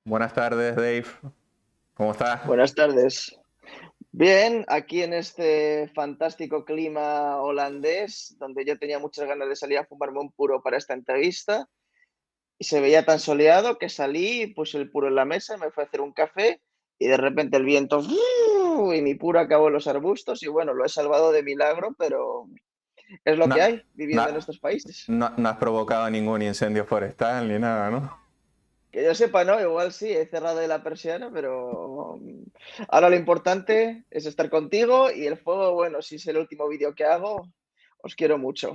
Buenas tardes, Dave. ¿Cómo estás? Buenas tardes. Bien, aquí en este fantástico clima holandés, donde yo tenía muchas ganas de salir a fumarme un puro para esta entrevista, y se veía tan soleado que salí, puse el puro en la mesa, me fui a hacer un café y de repente el viento ¡fu! Y mi puro acabó en los arbustos y bueno, lo he salvado de milagro, pero es lo No, que hay no, viviendo en estos países. no has provocado ningún incendio forestal ni nada, ¿no? Que yo sepa, no, igual sí, he cerrado ahí la persiana, pero ahora lo importante es estar contigo y el fuego, bueno, si es el último vídeo que hago, os quiero mucho.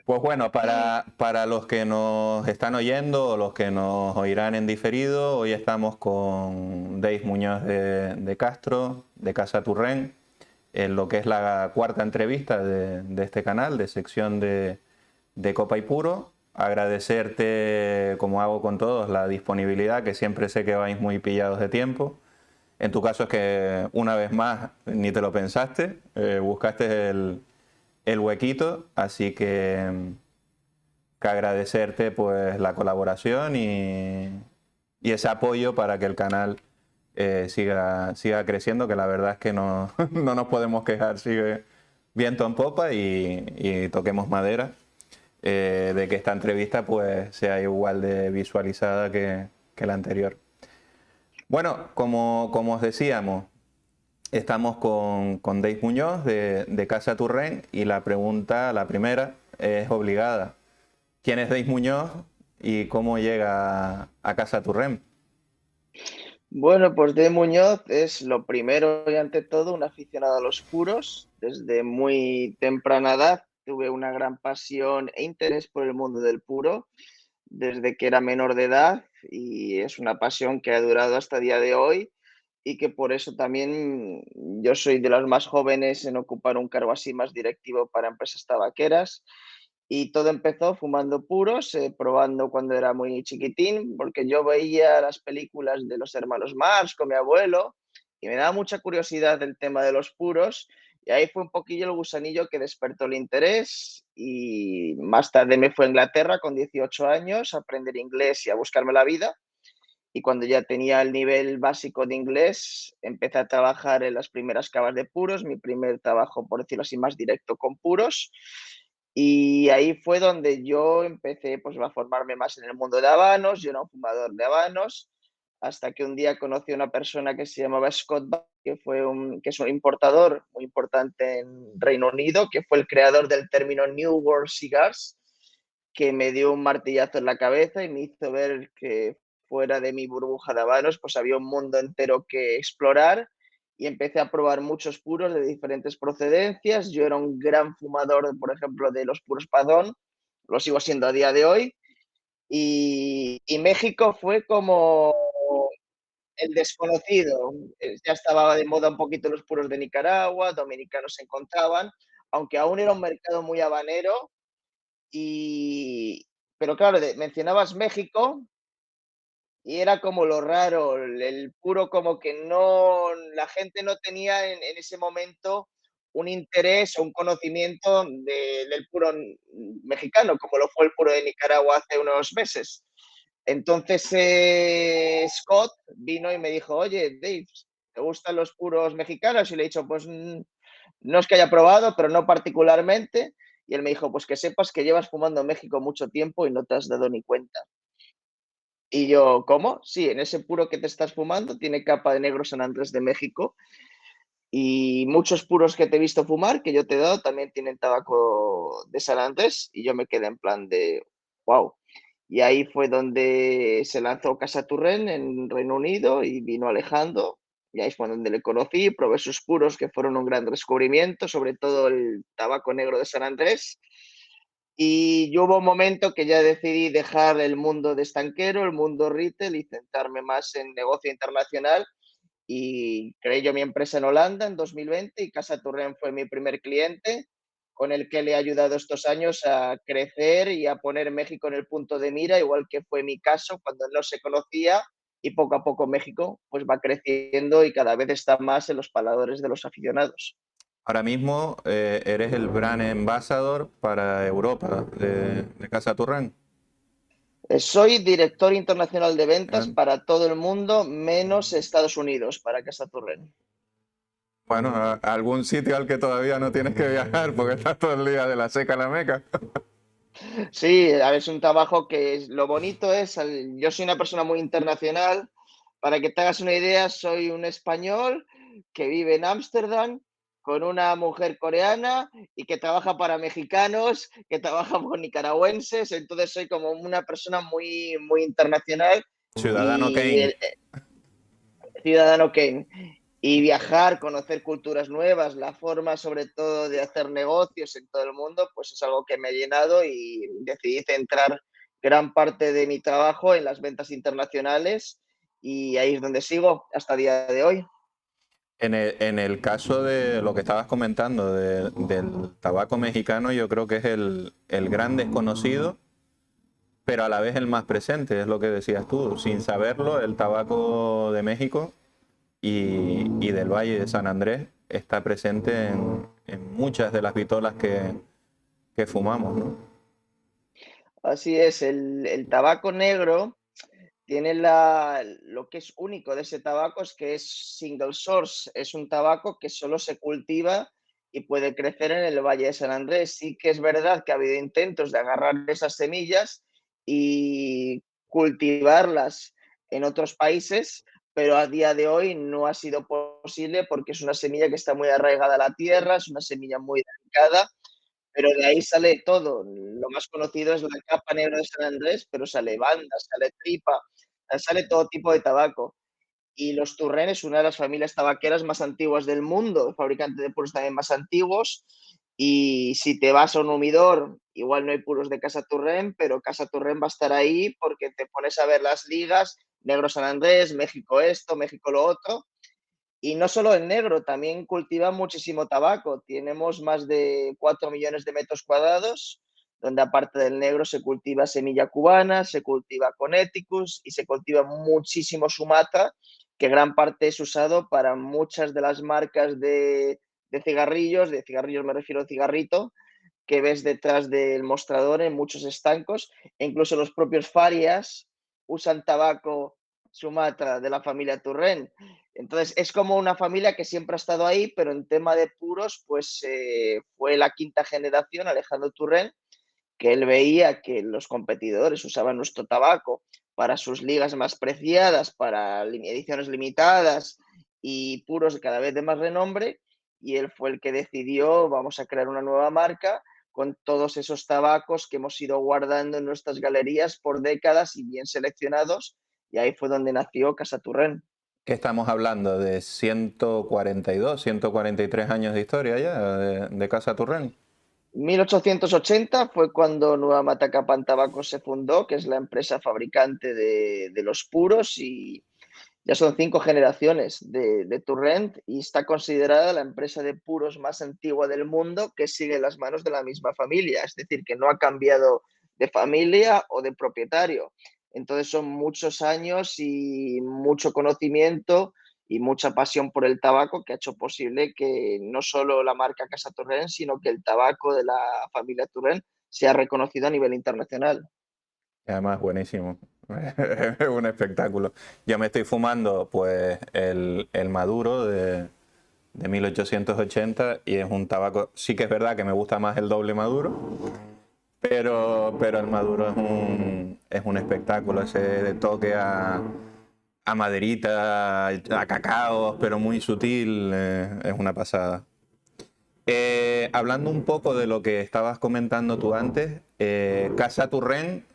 Pues bueno, para los que nos están oyendo o los que nos oirán en diferido, hoy estamos con Dave Muñoz de Castro, de Casa Turren, en lo que es la cuarta entrevista de este canal, de sección de Copa y Puro. Agradecerte, como hago con todos, la disponibilidad, que siempre sé que vais muy pillados de tiempo. En tu caso es que una vez más ni te lo pensaste, buscaste el huequito, así que agradecerte pues la colaboración y ese apoyo para que el canal siga creciendo, que la verdad es que no, no nos podemos quejar, sigue viento en popa y toquemos madera de que esta entrevista pues sea igual de visualizada que la anterior. Bueno, como os decíamos, estamos con Dave Muñoz de Casa Turren y la pregunta, la primera, es obligada. ¿Quién es Dave Muñoz y cómo llega a Casa Turren? Bueno, pues de Muñoz es lo primero y ante todo un aficionado a los puros. Desde muy temprana edad tuve una gran pasión e interés por el mundo del puro desde que era menor de edad y es una pasión que ha durado hasta el día de hoy y que por eso también yo soy de los más jóvenes en ocupar un cargo así más directivo para empresas tabaqueras. Y todo empezó fumando puros, probando cuando era muy chiquitín, porque yo veía las películas de los hermanos Marx con mi abuelo y me daba mucha curiosidad el tema de los puros. Y ahí fue un poquillo el gusanillo que despertó el interés y más tarde me fui a Inglaterra con 18 años a aprender inglés y a buscarme la vida. Y cuando ya tenía el nivel básico de inglés, empecé a trabajar en las primeras cavas de puros, mi primer trabajo, por decirlo así, más directo con puros. Y ahí fue donde yo empecé pues, a formarme más en el mundo de habanos. Yo era un fumador de habanos, hasta que un día conocí a una persona que se llamaba Scott Buck, que es un importador muy importante en Reino Unido, que fue el creador del término New World Cigars, que me dio un martillazo en la cabeza y me hizo ver que fuera de mi burbuja de habanos, pues había un mundo entero que explorar y empecé a probar muchos puros de diferentes procedencias. Yo era un gran fumador, por ejemplo, de los puros Padrón, lo sigo siendo a día de hoy. Y México fue como el desconocido. Ya estaba de moda un poquito los puros de Nicaragua, dominicanos se encontraban, aunque aún era un mercado muy habanero. Y, pero claro, mencionabas México y era como lo raro, el puro como que no, la gente no tenía en ese momento un interés o un conocimiento del puro mexicano, como lo fue el puro de Nicaragua hace unos meses. Entonces Scott vino y me dijo, oye, Dave, ¿te gustan los puros mexicanos? Y le he dicho, pues no es que haya probado, pero no particularmente. Y él me dijo, pues que sepas que llevas fumando en México mucho tiempo y no te has dado ni cuenta. Y yo, ¿cómo? Sí, en ese puro que te estás fumando tiene capa de negro San Andrés de México y muchos puros que te he visto fumar, que yo te he dado, también tienen tabaco de San Andrés y yo me quedé en plan de, wow. Y ahí fue donde se lanzó Casa Turren en Reino Unido y vino Alejandro. Y ahí fue donde le conocí, probé sus puros que fueron un gran descubrimiento, sobre todo el tabaco negro de San Andrés. Y yo hubo un momento que ya decidí dejar el mundo de estanquero, el mundo retail y centrarme más en negocio internacional. Y creé yo mi empresa en Holanda en 2020 y Casa Turren fue mi primer cliente con el que le he ayudado estos años a crecer y a poner México en el punto de mira, igual que fue mi caso cuando no se conocía y poco a poco México pues va creciendo y cada vez está más en los paladores de los aficionados. Ahora mismo eres el brand ambassador para Europa de Casa Turren. Soy director internacional de ventas Eh, para todo el mundo, menos Estados Unidos, para Casa Turren. Bueno, a algún sitio al que todavía no tienes que viajar porque estás todo el día de la seca a la meca. Sí, a ver, es un trabajo lo bonito es, yo soy una persona muy internacional. Para que te hagas una idea, soy un español que vive en Ámsterdam con una mujer coreana y que trabaja para mexicanos, que trabaja con nicaragüenses, entonces soy como una persona muy, muy internacional Ciudadano y Kane. ciudadano Kane. Y viajar, conocer culturas nuevas, la forma sobre todo de hacer negocios en todo el mundo, pues es algo que me ha llenado y decidí centrar gran parte de mi trabajo en las ventas internacionales y ahí es donde sigo hasta el día de hoy. En el caso de lo que estabas comentando del tabaco mexicano, yo creo que es el gran desconocido, pero a la vez el más presente, es lo que decías tú. Sin saberlo, el tabaco de México y del Valle de San Andrés está presente en muchas de las vitolas que fumamos, ¿no? Así es, el tabaco negro tiene lo que es único de ese tabaco es que es single source, es un tabaco que solo se cultiva y puede crecer en el Valle de San Andrés. Sí que es verdad que ha habido intentos de agarrar esas semillas y cultivarlas en otros países, pero a día de hoy no ha sido posible porque es una semilla que está muy arraigada a la tierra, es una semilla muy delicada, pero de ahí sale todo. Lo más conocido es la capa negra de San Andrés, pero sale banda, sale tripa, sale todo tipo de tabaco. Y los Turren es una de las familias tabaqueras más antiguas del mundo, fabricante de puros también más antiguos. Y si te vas a un humidor, igual no hay puros de Casa Turren, pero Casa Turren va a estar ahí porque te pones a ver las ligas, Negro San Andrés, México esto, México lo otro, y no solo en negro, también cultiva muchísimo tabaco. Tenemos más de 4 millones de metros cuadrados, donde aparte del negro se cultiva semilla cubana, se cultiva Connecticut y se cultiva muchísimo Sumatra, que gran parte es usado para muchas de las marcas de cigarrillos me refiero a cigarrito, que ves detrás del mostrador en muchos estancos, e incluso los propios farias usan tabaco Sumatra de la familia Turren. Entonces, es como una familia que siempre ha estado ahí, pero en tema de puros, pues fue la quinta generación, Alejandro Turren, que él veía que los competidores usaban nuestro tabaco para sus ligas más preciadas, para ediciones limitadas y puros cada vez de más renombre, y él fue el que decidió, vamos a crear una nueva marca con todos esos tabacos que hemos ido guardando en nuestras galerías por décadas y bien seleccionados, y ahí fue donde nació Casa Turren. ¿Qué estamos hablando? ¿De 142, 143 años de historia ya de Casa Turrén? 1880 fue cuando Nueva Matacapan Tabaco se fundó, que es la empresa fabricante de los puros, y ya son 5 generaciones de Turrent y está considerada la empresa de puros más antigua del mundo que sigue en las manos de la misma familia, es decir, que no ha cambiado de familia o de propietario. Entonces son muchos años y mucho conocimiento y mucha pasión por el tabaco que ha hecho posible que no solo la marca Casa Turrent, sino que el tabaco de la familia Turrent sea reconocido a nivel internacional. Y además, buenísimo. Es un espectáculo. Yo me estoy fumando pues el Maduro de 1880 y es un tabaco, sí que es verdad que me gusta más el doble Maduro, pero el Maduro es un espectáculo, ese toque a maderita, a cacao, pero muy sutil, es una pasada. Hablando un poco de lo que estabas comentando tú antes, Casa Turren,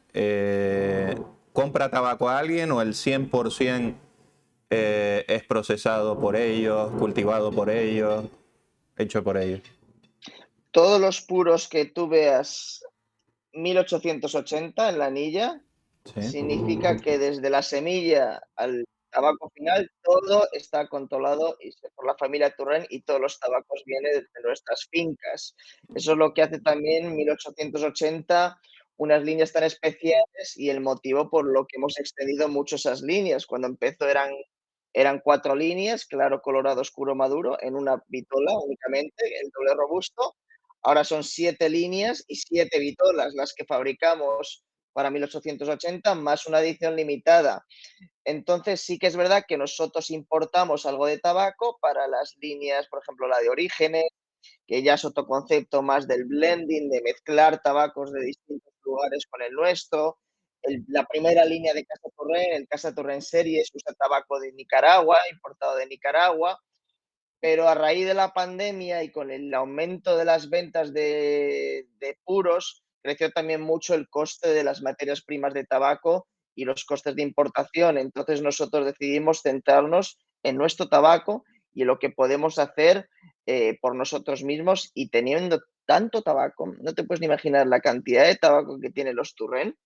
¿compra tabaco a alguien o el 100% es procesado por ellos, cultivado por ellos, hecho por ellos? Todos los puros que tú veas 1880 en la anilla, Sí. significa que desde la semilla al tabaco final todo está controlado por la familia Turren y todos los tabacos vienen de nuestras fincas. Eso es lo que hace también 1880 unas líneas tan especiales y el motivo por lo que hemos extendido mucho esas líneas. Cuando empezó eran 4 líneas, claro, colorado, oscuro, maduro, en una vitola únicamente, el doble robusto. Ahora son 7 líneas y 7 vitolas las que fabricamos para 1880, más una edición limitada. Entonces sí que es verdad que nosotros importamos algo de tabaco para las líneas, por ejemplo, la de Orígenes, que ya es otro concepto más del blending, de mezclar tabacos de distintos lugares con el nuestro. La primera línea de Casa Torrent, el Casa Torrent Series, usa tabaco de Nicaragua, importado de Nicaragua, pero a raíz de la pandemia y con el aumento de las ventas de puros, creció también mucho el coste de las materias primas de tabaco y los costes de importación. Entonces nosotros decidimos centrarnos en nuestro tabaco y en lo que podemos hacer por nosotros mismos, y teniendo tanto tabaco, no te puedes ni imaginar la cantidad de tabaco que tienen los Turren.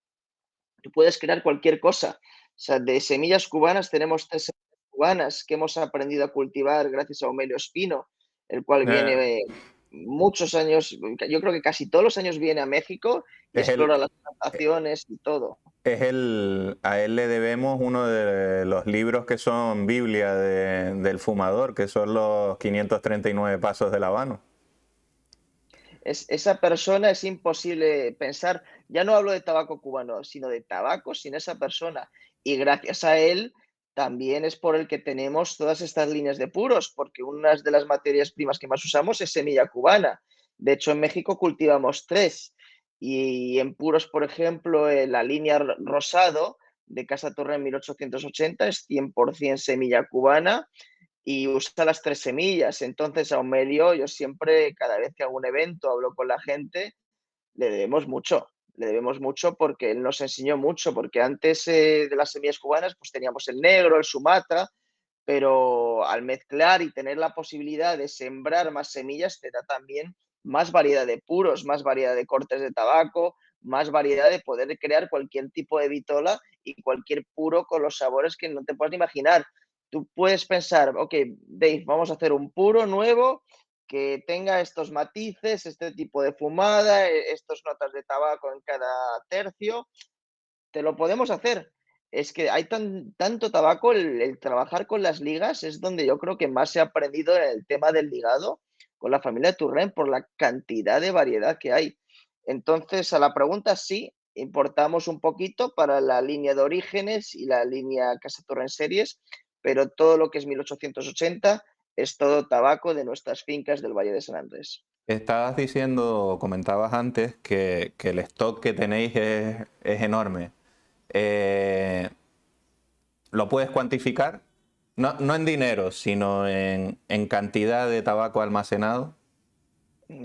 Tú puedes crear cualquier cosa. O sea, de semillas cubanas tenemos 3 semillas cubanas que hemos aprendido a cultivar gracias a Omelio Espino, el cual Eh, viene muchos años, yo creo que casi todos los años viene a México y es explora el, las plantaciones y todo. a él le debemos uno de los libros que son Biblia del fumador, que son los 539 pasos del habano. Esa persona es imposible pensar, ya no hablo de tabaco cubano, sino de tabaco sin esa persona. Y gracias a él también es por el que tenemos todas estas líneas de puros, porque una de las materias primas que más usamos es semilla cubana. De hecho, en México cultivamos tres. Y en puros, por ejemplo, la línea Rosado de Casa Torre en 1880 es 100% semilla cubana y usa las tres semillas. Entonces, a Omelio, yo siempre, cada vez que hago un evento, hablo con la gente, le debemos mucho. Le debemos mucho porque él nos enseñó mucho, porque antes de las semillas cubanas, pues teníamos el negro, el Sumatra, pero al mezclar y tener la posibilidad de sembrar más semillas, te da también más variedad de puros, más variedad de cortes de tabaco, más variedad de poder crear cualquier tipo de vitola y cualquier puro con los sabores que no te puedes imaginar. Tú puedes pensar, ok, Dave, vamos a hacer un puro nuevo que tenga estos matices, este tipo de fumada, estos notas de tabaco en cada tercio. Te lo podemos hacer. Es que hay tanto tabaco, el trabajar con las ligas es donde yo creo que más he aprendido en el tema del ligado con la familia Turren por la cantidad de variedad que hay. Entonces, a la pregunta sí, importamos un poquito para la línea de Orígenes y la línea Casa Turren Series, pero todo lo que es 1880 es todo tabaco de nuestras fincas del Valle de San Andrés. Estabas diciendo, comentabas antes, que el stock que tenéis es enorme. Eh, ¿Lo puedes cuantificar? No, no en dinero, sino en cantidad de tabaco almacenado.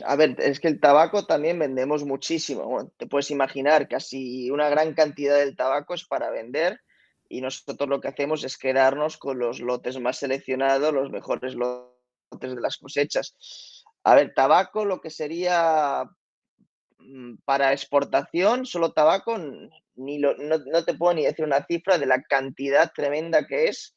A ver, es que el tabaco también vendemos muchísimo. Bueno, te puedes imaginar, casi una gran cantidad del tabaco es para vender y nosotros lo que hacemos es quedarnos con los lotes más seleccionados, los mejores lotes de las cosechas. A ver, tabaco, lo que sería para exportación, solo tabaco, no te puedo ni decir una cifra de la cantidad tremenda que es,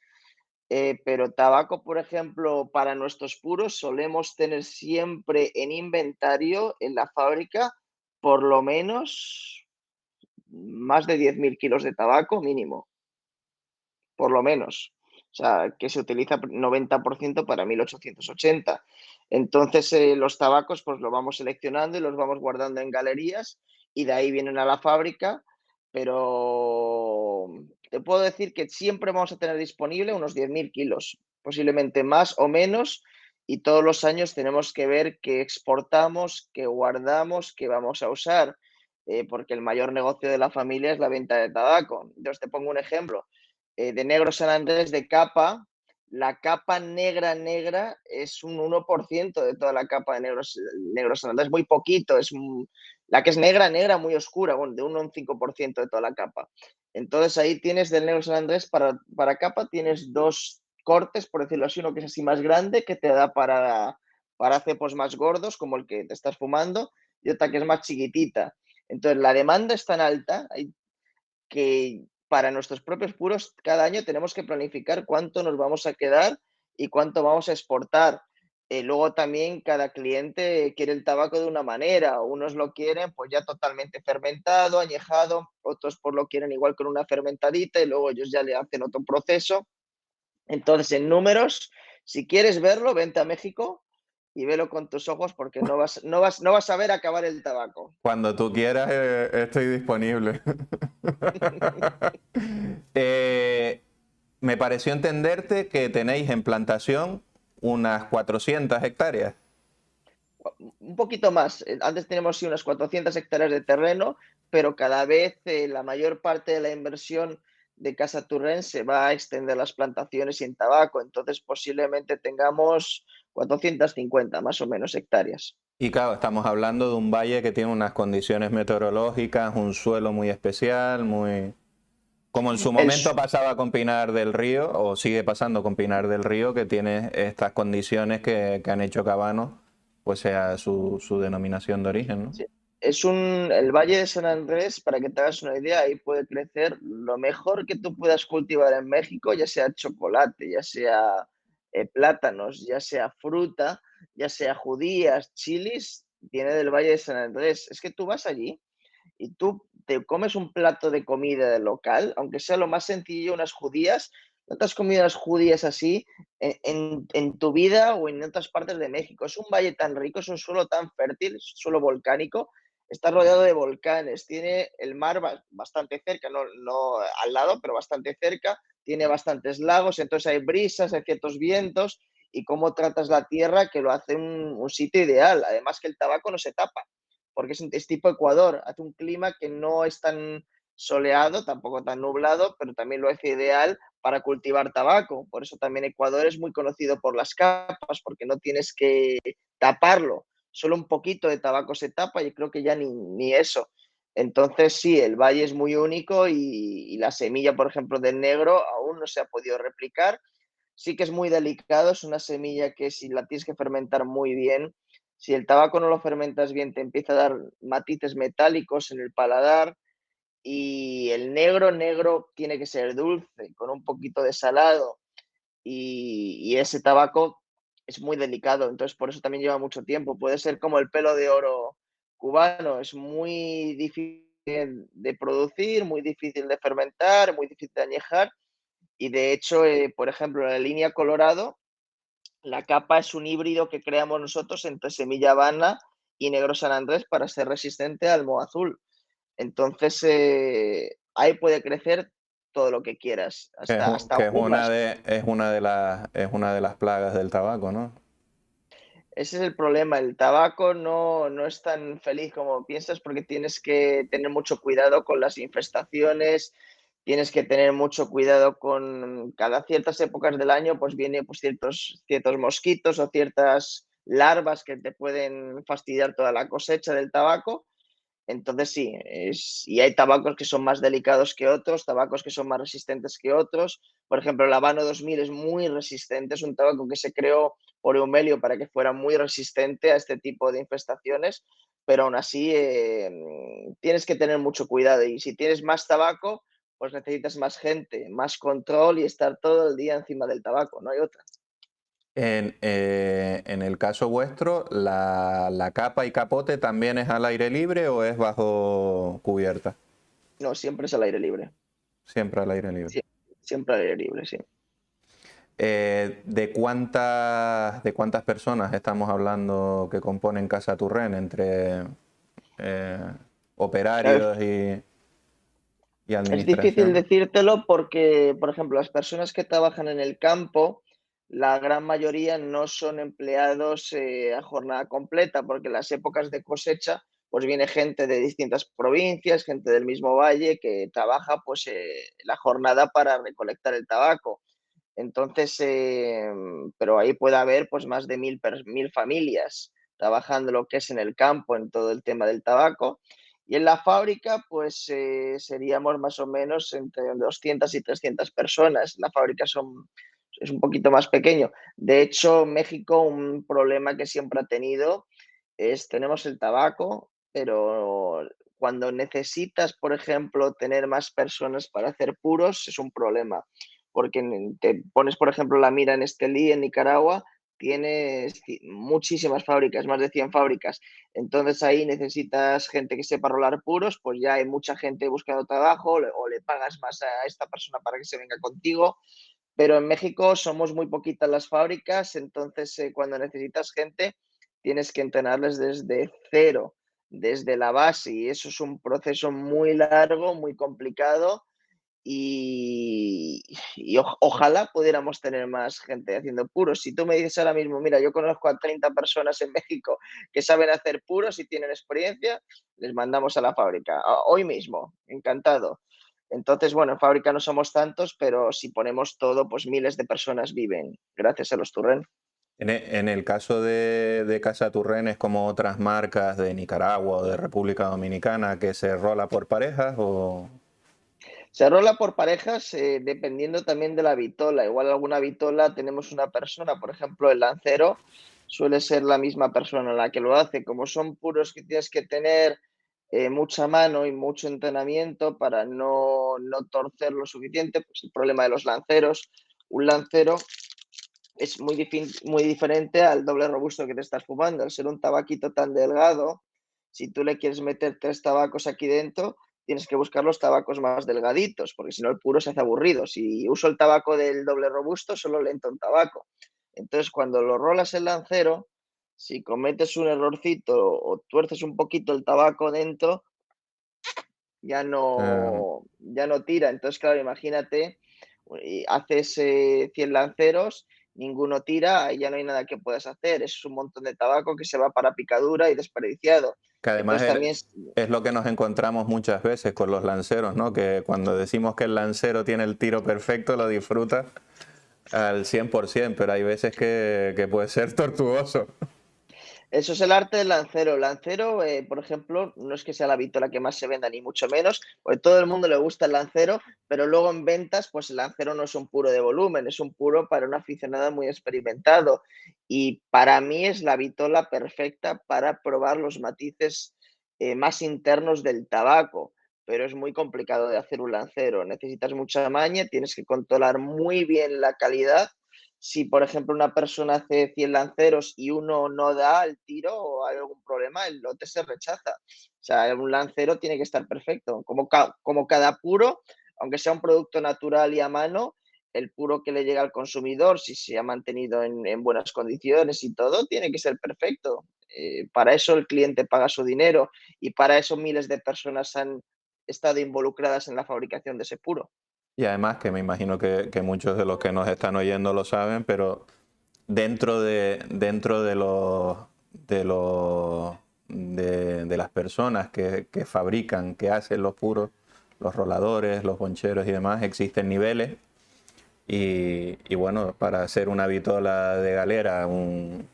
pero tabaco, por ejemplo, para nuestros puros solemos tener siempre en inventario en la fábrica por lo menos más de 10.000 kilos de tabaco mínimo, por lo menos. O sea, que se utiliza 90% para 1880. Entonces, los tabacos pues los vamos seleccionando y los vamos guardando en galerías y de ahí vienen a la fábrica, pero te puedo decir que siempre vamos a tener disponible unos 10.000 kilos, posiblemente más o menos, y todos los años tenemos que ver qué exportamos, qué guardamos, qué vamos a usar, porque el mayor negocio de la familia es la venta de tabaco. Entonces, te pongo un ejemplo de Negro San Andrés de capa, la capa negra negra es un 1% de toda la capa de negro San Andrés, muy poquito, la que es negra, negra, muy oscura, bueno, de 1 a un 5% de toda la capa. Entonces ahí tienes del negro San Andrés para capa, tienes dos cortes, por decirlo así, uno que es así más grande, que te da para cepos más gordos, como el que te estás fumando, y otra que es más chiquitita. Entonces la demanda es tan alta, que para nuestros propios puros cada año tenemos que planificar cuánto nos vamos a quedar y cuánto vamos a exportar. Luego también cada cliente quiere el tabaco de una manera, unos lo quieren pues ya totalmente fermentado, añejado, otros pues lo quieren igual con una fermentadita y luego ellos ya le hacen otro proceso. Entonces, en números, si quieres verlo, vente a México, y velo con tus ojos porque no vas a ver acabar el tabaco. Cuando tú quieras, estoy disponible. Eh, Me pareció entenderte que tenéis en plantación unas 400 hectáreas. Un poquito más. Antes teníamos sí, unas 400 hectáreas de terreno, pero cada vez la mayor parte de la inversión de Casa Turren se va a extender las plantaciones y en tabaco. Entonces, posiblemente tengamos 450 más o menos hectáreas. Y claro, estamos hablando de un valle que tiene unas condiciones meteorológicas, un suelo muy especial, muy... Como en su El, momento pasaba con Pinar del Río, o sigue pasando con Pinar del Río, que tiene estas condiciones que han hecho que Habano pues sea su denominación de origen, ¿no? Sí. El Valle de San Andrés, para que te hagas una idea, ahí puede crecer lo mejor que tú puedas cultivar en México, ya sea chocolate, ya sea plátanos, ya sea fruta, ya sea judías, chilis, viene del Valle de San Andrés. Es que tú vas allí y tú te comes un plato de comida local, aunque sea lo más sencillo, unas judías, no te has comido unas judías así en tu vida o en otras partes de México. Es un valle tan rico, es un suelo tan fértil, es un suelo volcánico, está rodeado de volcanes, tiene el mar bastante cerca, no al lado, pero bastante cerca, tiene bastantes lagos, entonces hay brisas, hay ciertos vientos y cómo tratas la tierra que lo hace un sitio ideal. Además que el tabaco no se tapa porque es tipo Ecuador, hace un clima que no es tan soleado, tampoco tan nublado, pero también lo hace ideal para cultivar tabaco. Por eso también Ecuador es muy conocido por las capas, porque no tienes que taparlo. Solo un poquito de tabaco se tapa y creo que ya ni eso. Entonces, sí, el valle es muy único y la semilla, por ejemplo, del negro aún no se ha podido replicar. Sí que es muy delicado, es una semilla que si la tienes que fermentar muy bien, si el tabaco no lo fermentas bien, te empieza a dar matices metálicos en el paladar y el negro, negro tiene que ser dulce, con un poquito de salado y ese tabaco es muy delicado, entonces por eso también lleva mucho tiempo. Puede ser como el pelo de oro cubano, es muy difícil de producir, muy difícil de fermentar, muy difícil de añejar y de hecho, por ejemplo, en la línea Colorado, la capa es un híbrido que creamos nosotros entre semilla Habana y negro San Andrés para ser resistente al moho azul. Entonces, ahí puede crecer todo lo que quieras, hasta Que uvas. es una de las plagas del tabaco, ¿no? Ese es el problema. El tabaco no es tan feliz como piensas porque tienes que tener mucho cuidado con las infestaciones, tienes que tener mucho cuidado con cada ciertas épocas del año, pues vienen pues, ciertos mosquitos o ciertas larvas que te pueden fastidiar toda la cosecha del tabaco. Entonces sí, y hay tabacos que son más delicados que otros, tabacos que son más resistentes que otros. Por ejemplo, el Habano 2000 es muy resistente, es un tabaco que se creó por Eumelio para que fuera muy resistente a este tipo de infestaciones, pero aún así tienes que tener mucho cuidado y si tienes más tabaco, pues necesitas más gente, más control y estar todo el día encima del tabaco, no hay otra. En el caso vuestro, ¿la capa y capote también es al aire libre o es bajo cubierta? No, siempre es al aire libre. Siempre al aire libre. Sí, siempre al aire libre, sí. De cuántas personas estamos hablando que componen Casa Turren entre eh, A ver, operarios y es difícil administración? decírtelo porque, por ejemplo, las personas que trabajan en el campo, la gran mayoría no son empleados a jornada completa, porque en las épocas de cosecha, pues viene gente de distintas provincias, gente del mismo valle que trabaja pues la jornada para recolectar el tabaco. Entonces, pero ahí puede haber pues más de 1000 familias trabajando lo que es en el campo, en todo el tema del tabaco. Y en la fábrica, pues seríamos más o menos entre 200 y 300 personas. La fábrica es un poquito más pequeño. De hecho, México, un problema que siempre ha tenido es, tenemos el tabaco, pero cuando necesitas, por ejemplo, tener más personas para hacer puros, es un problema porque te pones, por ejemplo, la mira en Estelí, en Nicaragua, tienes muchísimas fábricas, más de 100 fábricas. Entonces ahí necesitas gente que sepa rolar puros, pues ya hay mucha gente buscando trabajo o le pagas más a esta persona para que se venga contigo. Pero en México somos muy poquitas las fábricas, entonces cuando necesitas gente, tienes que entrenarles desde cero, desde la base, y eso es un proceso muy largo, muy complicado, y ojalá pudiéramos tener más gente haciendo puros. Si tú me dices ahora mismo, mira, yo conozco a 30 personas en México que saben hacer puros y tienen experiencia, les mandamos a la fábrica. Hoy mismo, encantado. Entonces, bueno, en fábrica no somos tantos, pero si ponemos todo, pues miles de personas viven gracias a los Turren. En el caso de Casa Turren, ¿es como otras marcas de Nicaragua o de República Dominicana que se rola por parejas o...? Se rola por parejas, dependiendo también de la vitola. Igual alguna vitola tenemos una persona, por ejemplo, el lancero suele ser la misma persona la que lo hace. Como son puros que tienes que tener mucha mano y mucho entrenamiento para no torcer lo suficiente, pues el problema de los lanceros. Un lancero es muy diferente al doble robusto que te estás fumando. Al ser un tabaquito tan delgado, si tú le quieres meter 3 tabacos aquí dentro, tienes que buscar los tabacos más delgaditos, porque si no el puro se hace aburrido. Si uso el tabaco del doble robusto, solo le entra un tabaco. Entonces, cuando lo rolas el lancero, si cometes un errorcito o tuerces un poquito el tabaco dentro, Eh, ya no tira. Entonces, claro, imagínate, haces 100 lanceros, ninguno tira, ahí ya no hay nada que puedas hacer. Es un montón de tabaco que se va para picadura y desperdiciado. que además Entonces, también es lo que nos encontramos muchas veces con los lanceros, ¿no? Que cuando decimos que el lancero tiene el tiro perfecto, lo disfruta al 100%, pero hay veces que puede ser tortuoso. eso es el arte del lancero. El lancero, por ejemplo, no es que sea la vitola que más se venda, ni mucho menos, porque todo el mundo le gusta el lancero, pero luego en ventas, pues el lancero no es un puro de volumen, es un puro para un aficionado muy experimentado. Y para mí es la vitola perfecta para probar los matices más internos del tabaco, pero es muy complicado de hacer un lancero. Necesitas mucha maña, tienes que controlar muy bien la calidad. Si, por ejemplo, una persona hace 100 lanceros y uno no da el tiro o hay algún problema, el lote se rechaza. O sea, un lancero tiene que estar perfecto. Como cada puro, aunque sea un producto natural y a mano, el puro que le llega al consumidor, si se ha mantenido en buenas condiciones y todo, tiene que ser perfecto. Para eso el cliente paga su dinero y para eso miles de personas han estado involucradas en la fabricación de ese puro. Y además que me imagino que muchos de los que nos están oyendo lo saben, pero dentro de las personas que fabrican, que hacen los puros, los roladores, los boncheros y demás, existen niveles. Y bueno, para hacer una vitola de galera, un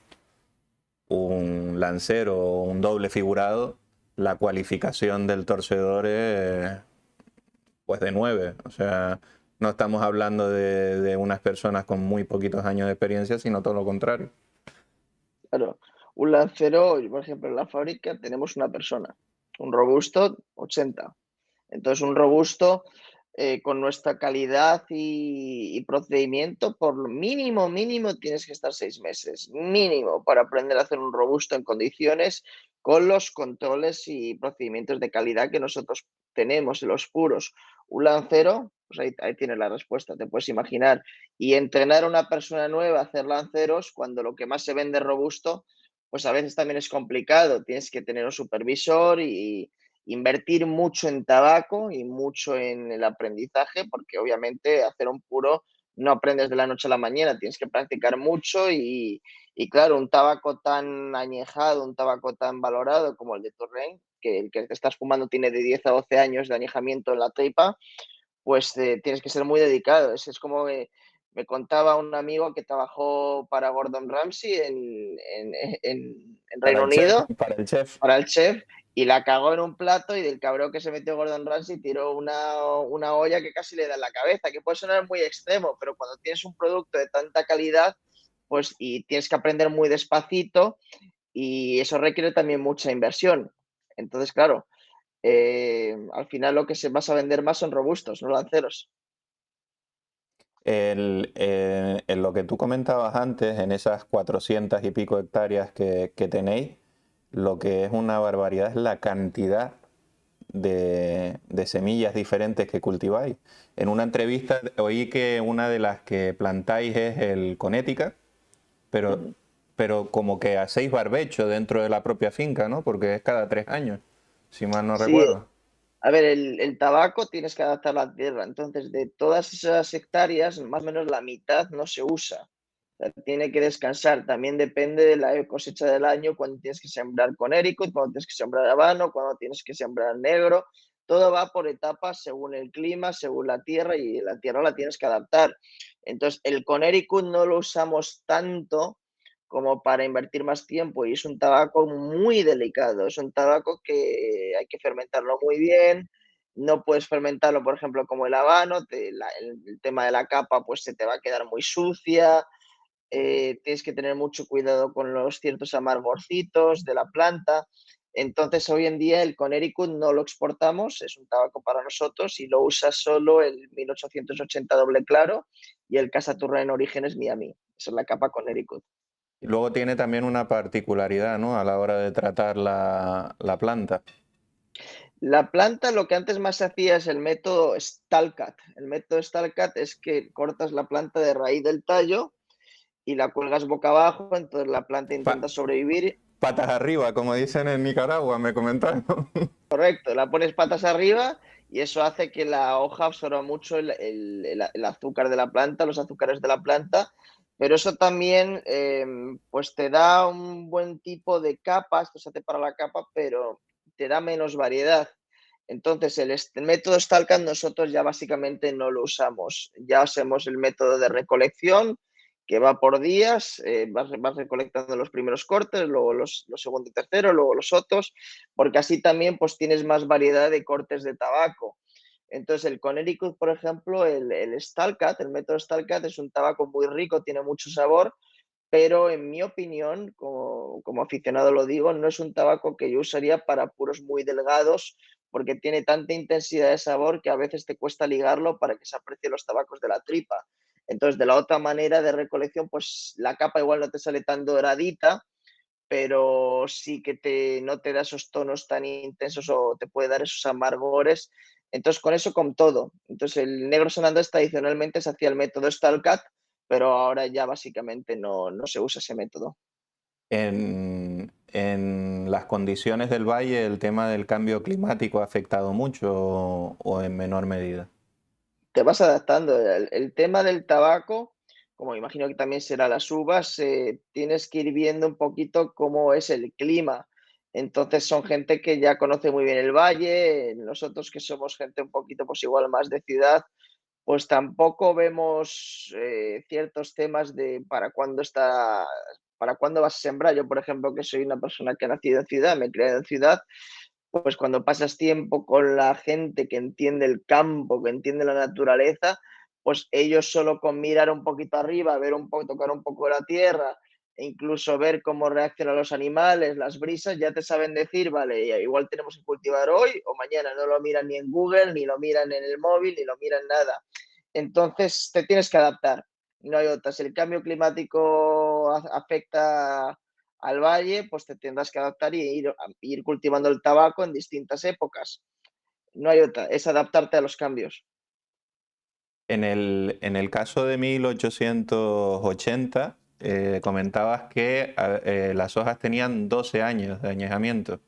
lancero o un doble figurado, la cualificación del torcedor es pues de 9. O sea, no estamos hablando de unas personas con muy poquitos años de experiencia, sino todo lo contrario. Claro, un lancero, por ejemplo, en la fábrica tenemos una persona, un robusto 80. Entonces, un robusto con nuestra calidad y procedimiento, por lo mínimo tienes que estar 6 meses, mínimo, para aprender a hacer un robusto en condiciones con los controles y procedimientos de calidad que nosotros tenemos en los puros. Un lancero, pues ahí tienes la respuesta, te puedes imaginar. Y entrenar a una persona nueva a hacer lanceros, cuando lo que más se vende es robusto, pues a veces también es complicado. Tienes que tener un supervisor y invertir mucho en tabaco y mucho en el aprendizaje, porque obviamente hacer un puro no aprendes de la noche a la mañana, tienes que practicar mucho y claro, un tabaco tan añejado, un tabaco tan valorado como el de Torrent, que el que te estás fumando tiene de 10 a 12 años de añejamiento en la tripa, pues tienes que ser muy dedicado. Es como me contaba un amigo que trabajó para Gordon Ramsay en Para Reino el chef, Unido, para el chef. para el chef, y la cagó en un plato y del cabrón que se metió Gordon Ramsay tiró una olla que casi le da en la cabeza, que puede sonar muy extremo, pero cuando tienes un producto de tanta calidad, pues y tienes que aprender muy despacito y eso requiere también mucha inversión. Entonces, claro, al final lo que se vas a vender más son robustos, no lanceros. En lo que tú comentabas antes, en esas 400 y pico hectáreas que tenéis, lo que es una barbaridad es la cantidad de semillas diferentes que cultiváis. En una entrevista oí que una de las que plantáis es el Connecticut, pero Ujú. pero como que hacéis barbecho dentro de la propia finca, ¿no? Porque es cada 3 años, si mal no Sí, recuerdo. a ver, el tabaco tienes que adaptar la tierra, entonces de todas esas hectáreas, más o menos la mitad no se usa. O sea, tiene que descansar, también depende de la cosecha del año, cuando tienes que sembrar con Ericot, cuando tienes que sembrar habano, cuando tienes que sembrar negro, todo va por etapas según el clima, según la tierra y la tierra la tienes que adaptar. Entonces, el Connecticut no lo usamos tanto como para invertir más tiempo y es un tabaco muy delicado, es un tabaco que hay que fermentarlo muy bien, no puedes fermentarlo, por ejemplo, como el habano, el tema de la capa pues se te va a quedar muy sucia, tienes que tener mucho cuidado con los ciertos amargorcitos de la planta. Entonces, hoy en día el Connecticut no lo exportamos, es un tabaco para nosotros y lo usa solo el 1880 doble claro y el Casa Turra en origen es Miami. Esa es la capa Connecticut. Y luego tiene también una particularidad, ¿no? A la hora de tratar la planta. La planta, lo que antes más se hacía es el método Stalcat. El método Stalcat es que cortas la planta de raíz del tallo y la cuelgas boca abajo, entonces la planta Pa- intenta sobrevivir. patas arriba, como dicen en Nicaragua, me comentaron. Correcto, la pones patas arriba y eso hace que la hoja absorba mucho el azúcar de la planta, los azúcares de la planta, pero eso también pues te da un buen tipo de capa, esto se hace para la capa, pero te da menos variedad. Entonces, el método Stalkan nosotros ya básicamente no lo usamos, ya hacemos el método de recolección que va por días, vas recolectando los primeros cortes, luego los segundo y tercero, luego los otros, porque así también pues tienes más variedad de cortes de tabaco. Entonces el Connecticut, por ejemplo, el Stalcat, el método Stalcat es un tabaco muy rico, tiene mucho sabor, pero en mi opinión, como aficionado lo digo, no es un tabaco que yo usaría para puros muy delgados, porque tiene tanta intensidad de sabor que a veces te cuesta ligarlo para que se aprecien los tabacos de la tripa. Entonces, de la otra manera de recolección, pues la capa igual no te sale tan doradita, pero sí que no te da esos tonos tan intensos o te puede dar esos amargores. Entonces, con eso, con todo. Entonces, el negro San Andrés tradicionalmente se hacía el método Stalcat, pero ahora ya básicamente no se usa ese método. En las condiciones del valle, el tema del cambio climático ha afectado mucho o en menor medida. Te vas adaptando. El tema del tabaco, como imagino que también será las uvas, tienes que ir viendo un poquito cómo es el clima. Entonces son gente que ya conoce muy bien el valle, nosotros que somos gente un poquito pues igual más de ciudad, pues tampoco vemos ciertos temas de para cuándo vas a sembrar. Yo, por ejemplo, que soy una persona que ha nacido en ciudad, me he criado en ciudad, pues cuando pasas tiempo con la gente que entiende el campo, que entiende la naturaleza, pues ellos solo con mirar un poquito arriba, ver un poco, tocar un poco la tierra, e incluso ver cómo reaccionan los animales, las brisas, ya te saben decir, vale, igual tenemos que cultivar hoy o mañana, no lo miran ni en Google, ni lo miran en el móvil, ni lo miran nada. Entonces te tienes que adaptar, no hay otra. Si el cambio climático afecta al valle, pues te tendrás que adaptar y ir cultivando el tabaco en distintas épocas. No hay otra, es adaptarte a los cambios. En el caso de 1880, comentabas que las hojas tenían 12 años de añejamiento.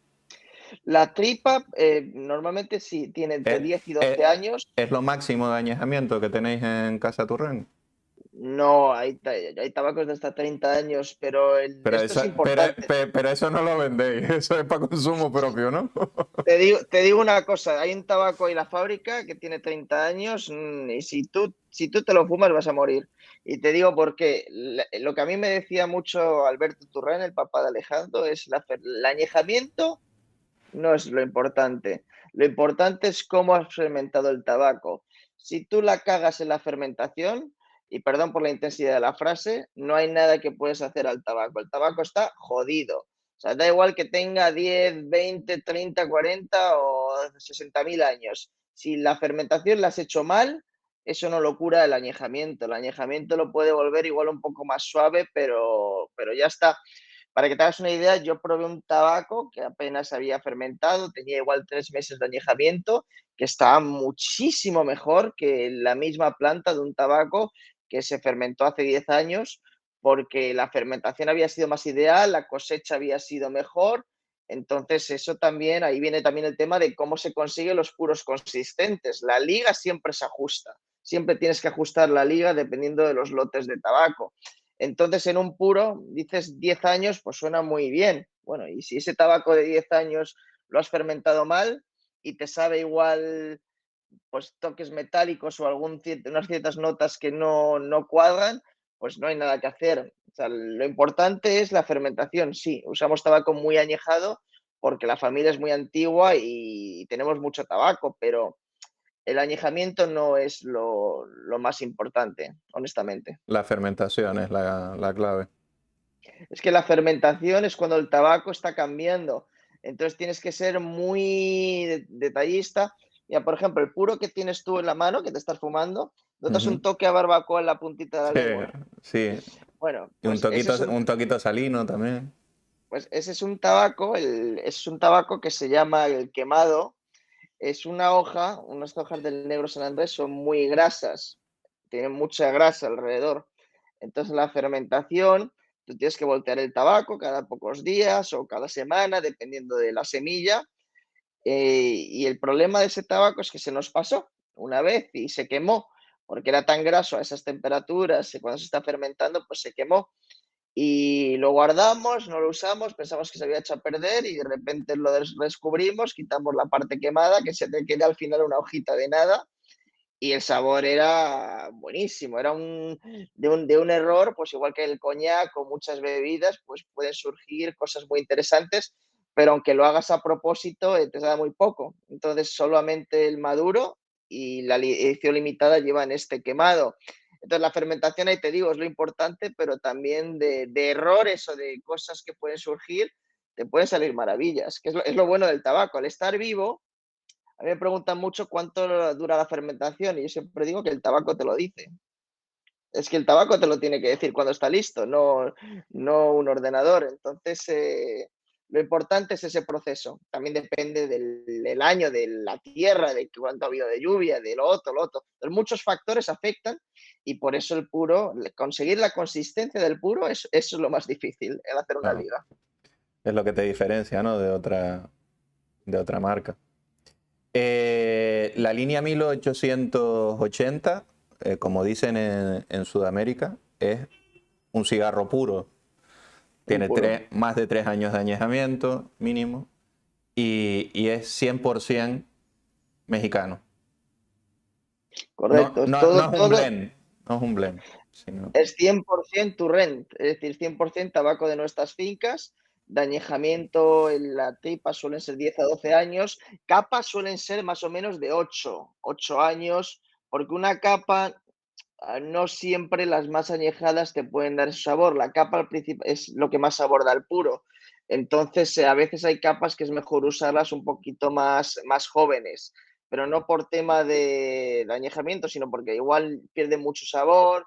La tripa normalmente sí tiene entre ¿Es, 10 y es- 12 años. es lo máximo de añejamiento que tenéis en Casa Turren? No, hay tabacos de hasta 30 años, pero Pero, esto es esa- pero, importante. pero eso no lo vendéis, eso es para consumo propio, ¿no? Te digo una cosa, hay un tabaco en la fábrica que tiene 30 años y si tú te lo fumas vas a morir. Y te digo porque lo que a mí me decía mucho Alberto Turrén, el papá de Alejandro, es el añejamiento no es lo importante. Lo importante es cómo has fermentado el tabaco. Si tú la cagas en la fermentación, y perdón por la intensidad de la frase, no hay nada que puedes hacer al tabaco. El tabaco está jodido. O sea, da igual que tenga 10, 20, 30, 40 o 60.000 años. Si la fermentación la has hecho mal, eso no lo cura el añejamiento. El añejamiento lo puede volver igual un poco más suave, pero ya está. Para que te hagas una idea, yo probé un tabaco que apenas había fermentado, tenía igual 3 meses de añejamiento, que estaba muchísimo mejor que la misma planta de un tabaco que se fermentó hace 10 años, porque la fermentación había sido más ideal, la cosecha había sido mejor. Entonces, eso también, ahí viene también el tema de cómo se consiguen los puros consistentes. La liga siempre se ajusta, siempre tienes que ajustar la liga dependiendo de los lotes de tabaco. Entonces, en un puro, dices 10 años, pues suena muy bien. Bueno, y si ese tabaco de 10 años lo has fermentado mal y te sabe igual, pues toques metálicos o unas ciertas notas que no cuadran, pues no hay nada que hacer. O sea, lo importante es la fermentación. Sí, usamos tabaco muy añejado porque la familia es muy antigua y tenemos mucho tabaco, pero el añejamiento no es lo más importante, honestamente. La fermentación es la clave. Es que la fermentación es cuando el tabaco está cambiando. Entonces tienes que ser muy detallista. Ya, por ejemplo, el puro que tienes tú en la mano, que te estás fumando, notas un Ujú. toque a barbacoa en la puntita de la Sí, lengua. sí. Bueno, Y un toquito salino también. pues ese es un tabaco, es un tabaco que se llama el quemado. Es una hoja, unas hojas del negro San Andrés son muy grasas, tienen mucha grasa alrededor. Entonces la fermentación, tú tienes que voltear el tabaco cada pocos días o cada semana, dependiendo de la semilla. Y el problema de ese tabaco es que se nos pasó una vez y se quemó, porque era tan graso a esas temperaturas y cuando se está fermentando, pues se quemó. Y lo guardamos, no lo usamos, pensamos que se había hecho a perder y de repente lo descubrimos, quitamos la parte quemada, que se te queda al final una hojita de nada y el sabor era buenísimo, era de un error, pues igual que el coñac o muchas bebidas, pues pueden surgir cosas muy interesantes, pero aunque lo hagas a propósito, te sabe muy poco. Entonces, solamente el maduro y la edición limitada llevan este quemado. Entonces, la fermentación, ahí te digo, es lo importante, pero también de errores o de cosas que pueden surgir, te pueden salir maravillas, que es lo bueno del tabaco. Al estar vivo, a mí me preguntan mucho cuánto dura la fermentación y yo siempre digo que el tabaco te lo dice. Es que el tabaco te lo tiene que decir cuando está listo, no un ordenador. Entonces, lo importante es ese proceso. También depende del año, de la tierra, de cuánto ha habido de lluvia, de lo otro, lo otro. Entonces, muchos factores afectan y por eso el puro, conseguir la consistencia del puro, eso es lo más difícil, el hacer una Claro. liga. Es lo que te diferencia, ¿no? De otra marca. La línea 1880, como dicen en Sudamérica, es un cigarro puro. Un Tiene puro. más de 3 años de añejamiento mínimo y es 100% mexicano. No, Correcto. Es no, no todo, es un todo, blend, no es un blend, sino, es 100% Turrent, es decir, 100% tabaco de nuestras fincas. De añejamiento en la tripa suelen ser 10 a 12 años. Capas suelen ser más o menos de 8 años, porque una capa, no siempre las más añejadas te pueden dar ese sabor. La capa al principio es lo que más sabor da al puro. Entonces, a veces hay capas que es mejor usarlas un poquito más jóvenes, pero no por tema de añejamiento, sino porque igual pierden mucho sabor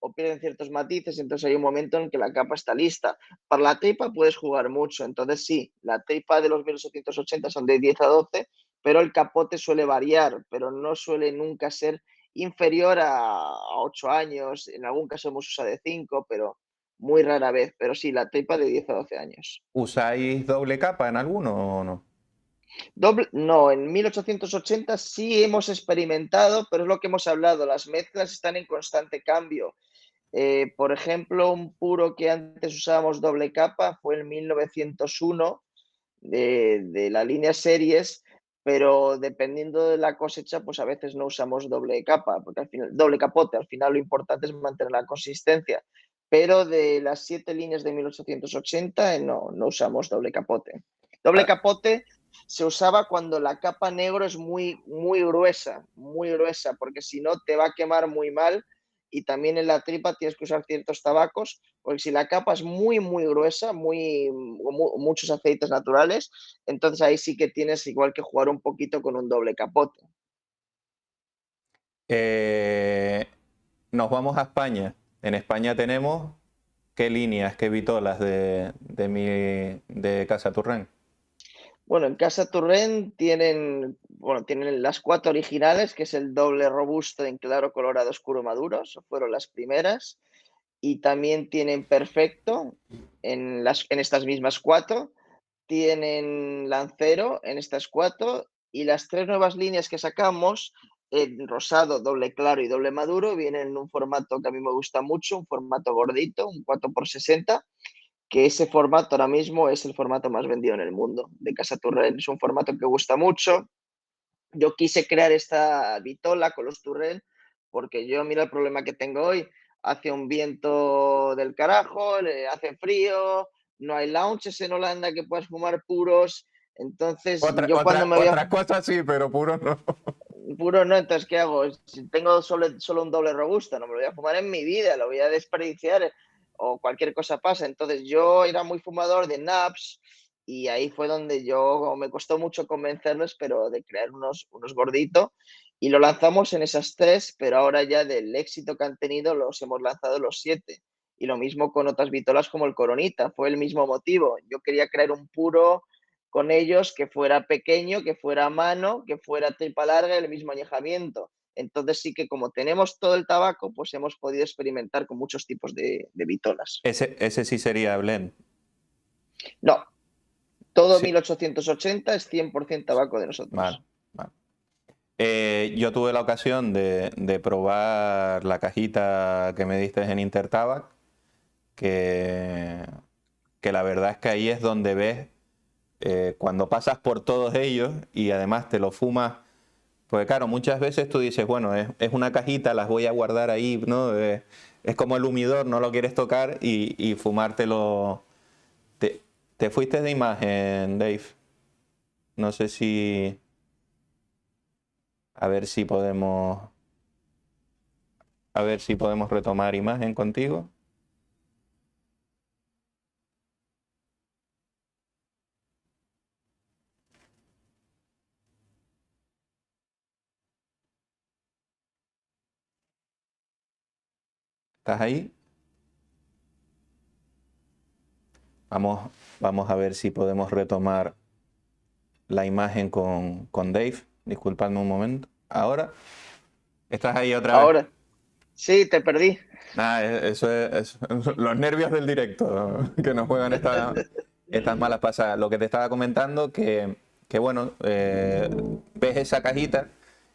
o pierden ciertos matices, entonces hay un momento en que la capa está lista. Para la tripa puedes jugar mucho, entonces sí, la tripa de los 1880 son de 10 a 12, pero el capote suele variar, pero no suele nunca ser inferior a 8 años, en algún caso hemos usado de 5, pero muy rara vez, pero sí, la tripa de 10 a 12 años. ¿usáis doble capa en alguno o no? No, en 1880 sí hemos experimentado, pero es lo que hemos hablado, las mezclas están en constante cambio. Por ejemplo, un puro que antes usábamos doble capa fue el 1901 de la línea series, pero dependiendo de la cosecha, pues a veces no usamos doble capa, porque al final, doble capote, al final lo importante es mantener la consistencia. Pero de las 7 líneas de 1880 no usamos doble capote. Doble Ah, capote se usaba cuando la capa negro es muy gruesa, porque si no te va a quemar muy mal y también en la tripa tienes que usar ciertos tabacos, porque si la capa es muy gruesa, muchos aceites naturales, entonces ahí sí que tienes igual que jugar un poquito con un doble capote. eh, nos vamos a España. En España tenemos qué líneas, qué vitolas de Casa Turrén. Bueno, en Casa Turrén tienen las 4 originales, que es el doble robusto en claro colorado oscuro maduro, fueron las primeras. y también tienen Perfecto en estas mismas 4, tienen Lancero en estas 4 y las 3 nuevas líneas que sacamos, en rosado, doble claro y doble maduro, vienen en un formato que a mí me gusta mucho, un formato gordito, un 4x60, que ese formato ahora mismo es el formato más vendido en el mundo de Casa Turrell. Es un formato que gusta mucho. Yo quise crear esta vitola con los Turrell porque yo, mira el problema que tengo hoy, hace un viento del carajo, hace frío, no hay lounges en Holanda que puedas fumar puros, entonces yo cuando me voy a Otras cosas sí, pero puro no. puro no, entonces ¿qué hago? Si tengo solo un doble robusto, no me lo voy a fumar en mi vida, lo voy a desperdiciar o cualquier cosa pasa. Entonces yo era muy fumador de naps y ahí fue donde yo me costó mucho convencerlos, pero de crear unos gorditos y lo lanzamos en esas 3, pero ahora ya del éxito que han tenido los hemos lanzado los 7. Y lo mismo con otras vitolas como el Coronita, fue el mismo motivo. Yo quería crear un puro con ellos que fuera pequeño, que fuera a mano, que fuera tripa larga y el mismo añejamiento. Entonces sí que como tenemos todo el tabaco, pues hemos podido experimentar con muchos tipos de vitolas. Ese sí sería blend. No, todo Sí, 1880 es 100% tabaco de vale, nosotros. vale. Yo tuve la ocasión de probar la cajita que me diste en Intertabac, que, que la verdad es que ahí es donde ves, cuando pasas por todos ellos y además te lo fumas, porque claro, muchas veces tú dices, bueno, es una cajita, las voy a guardar ahí, ¿no? Es como el humidor, no lo quieres tocar y fumártelo. Te, te fuiste de imagen, Dave. No sé si... A ver si podemos... A ver si podemos retomar imagen contigo. ¿Estás ahí? Vamos, vamos a ver si podemos retomar la imagen con Dave. Disculpadme un momento. Ahora, ¿estás ahí otra vez? Ahora, sí, te perdí. Nada, los nervios del directo que nos juegan estas malas pasadas. Lo que te estaba comentando, que bueno, ves esa cajita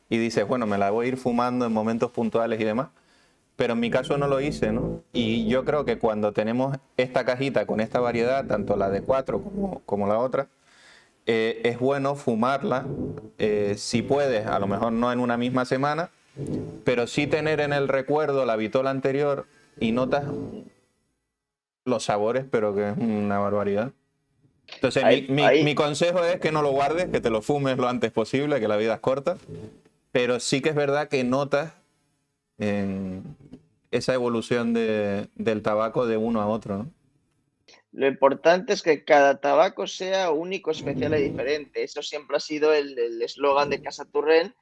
y dices, bueno, me la voy a ir fumando en momentos puntuales y demás. Pero en mi caso no lo hice, ¿no? Y yo creo que cuando tenemos esta cajita con esta variedad, tanto la de 4 como la otra, es bueno fumarla, si puedes, a lo mejor no en una misma semana, pero sí tener en el recuerdo la vitola anterior y notas los sabores, pero que es una barbaridad. Entonces, Ahí, mi ahí, consejo es que no lo guardes, que te lo fumes lo antes posible, que la vida es corta, pero sí que es verdad que notas en esa evolución del tabaco de uno a otro, ¿no? lo importante es que cada tabaco sea único, especial y diferente. Eso siempre ha sido el eslogan de Casa Turrell,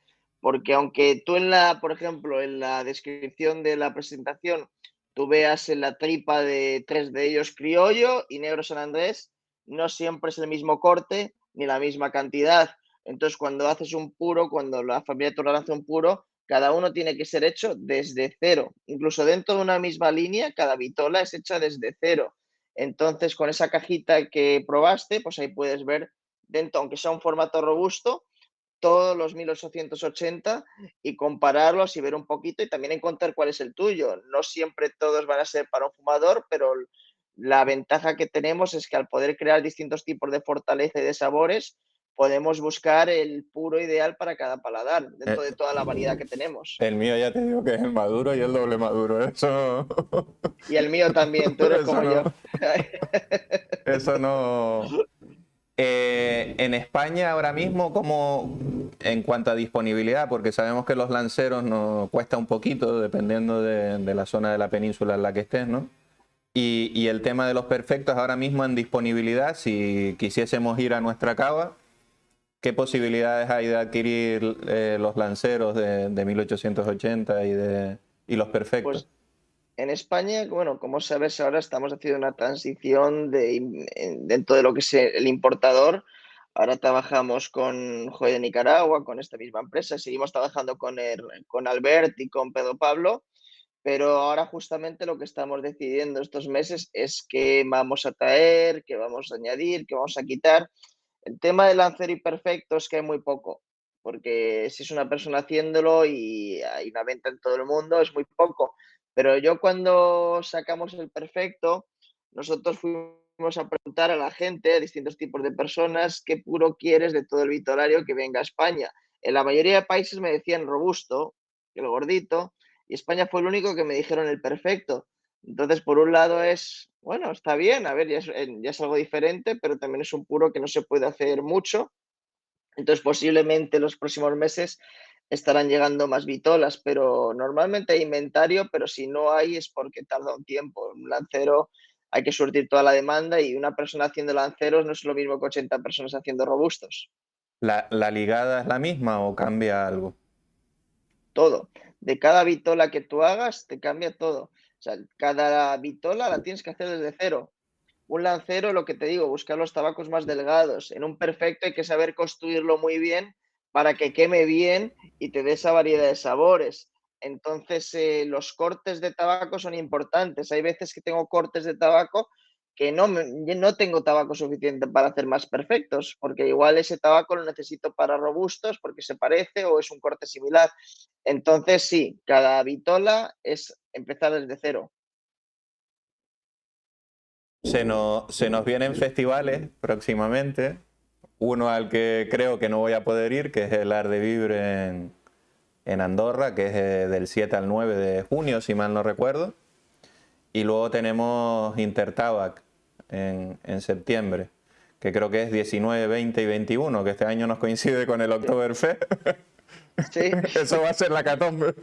porque aunque tú por ejemplo, en la descripción de la presentación, tú veas en la tripa de 3 de ellos criollo y negro San Andrés, no siempre es el mismo corte ni la misma cantidad. Entonces, cuando haces un puro, cuando la familia Turrell hace un puro, cada uno tiene que ser hecho desde cero. Incluso dentro de una misma línea, cada vitola es hecha desde cero. Entonces, con esa cajita que probaste, pues ahí puedes ver dentro, aunque sea un formato robusto, todos los 1880 y compararlos y ver un poquito y también encontrar cuál es el tuyo. No siempre todos van a ser para un fumador, pero la ventaja que tenemos es que al poder crear distintos tipos de fortaleza y de sabores, podemos buscar el puro ideal para cada paladar, dentro Eh, de toda la variedad que tenemos. El mío ya te digo que es el maduro y el doble maduro. Y el mío también, tú eres Eso como yo. no, eso no. En España ahora mismo, como en cuanto a disponibilidad, porque sabemos que los lanceros nos cuesta un poquito, dependiendo de la zona de la península en la que estés, ¿no? Y el tema de los perfectos ahora mismo en disponibilidad, si quisiésemos ir a nuestra cava, ¿qué posibilidades hay de adquirir los lanceros de 1880 y los perfectos? Pues en España, bueno, como sabes, ahora estamos haciendo una transición dentro de lo que es el importador. Ahora trabajamos con Joya de Nicaragua, con esta misma empresa. Seguimos trabajando con Albert y con Pedro Pablo. pero ahora justamente lo que estamos decidiendo estos meses es qué vamos a traer, qué vamos a añadir, qué vamos a quitar. El tema del Lancero imperfecto es que hay muy poco, porque si es una persona haciéndolo y hay una venta en todo el mundo, es muy poco. Pero yo cuando sacamos el perfecto, nosotros fuimos a preguntar a la gente, a distintos tipos de personas, qué puro quieres de todo el vitolario que venga a España. En la mayoría de países me decían robusto, el gordito, y España fue el único que me dijeron el perfecto. Entonces, por un lado es, bueno, está bien, a ver, ya es algo diferente, pero también es un puro que no se puede hacer mucho. Entonces, posiblemente los próximos meses estarán llegando más vitolas, pero normalmente hay inventario, pero si no hay es porque tarda un tiempo. Un lancero hay que surtir toda la demanda y una persona haciendo lanceros no es lo mismo que 80 personas haciendo robustos. ¿La ligada es la misma o cambia algo? Todo. De cada vitola que tú hagas, te cambia todo. O sea, cada vitola la tienes que hacer desde cero. Un lancero, lo que te digo, buscar los tabacos más delgados. En un perfecto hay que saber construirlo muy bien para que queme bien y te dé esa variedad de sabores. Entonces, los cortes de tabaco son importantes. Hay veces que tengo cortes de tabaco que no tengo tabaco suficiente para hacer más perfectos, porque igual ese tabaco lo necesito para robustos porque se parece o es un corte similar. Entonces, sí, cada vitola es empezar desde cero. Se nos vienen festivales próximamente. Uno al que creo que no voy a poder ir, que es el Art de Vibre en Andorra, que es del 7 al 9 de junio, si mal no recuerdo. Y luego tenemos Intertabac en septiembre, que creo que es 19, 20 y 21, que este año nos coincide con el Oktoberfest. Sí. Eso va a ser la catombe.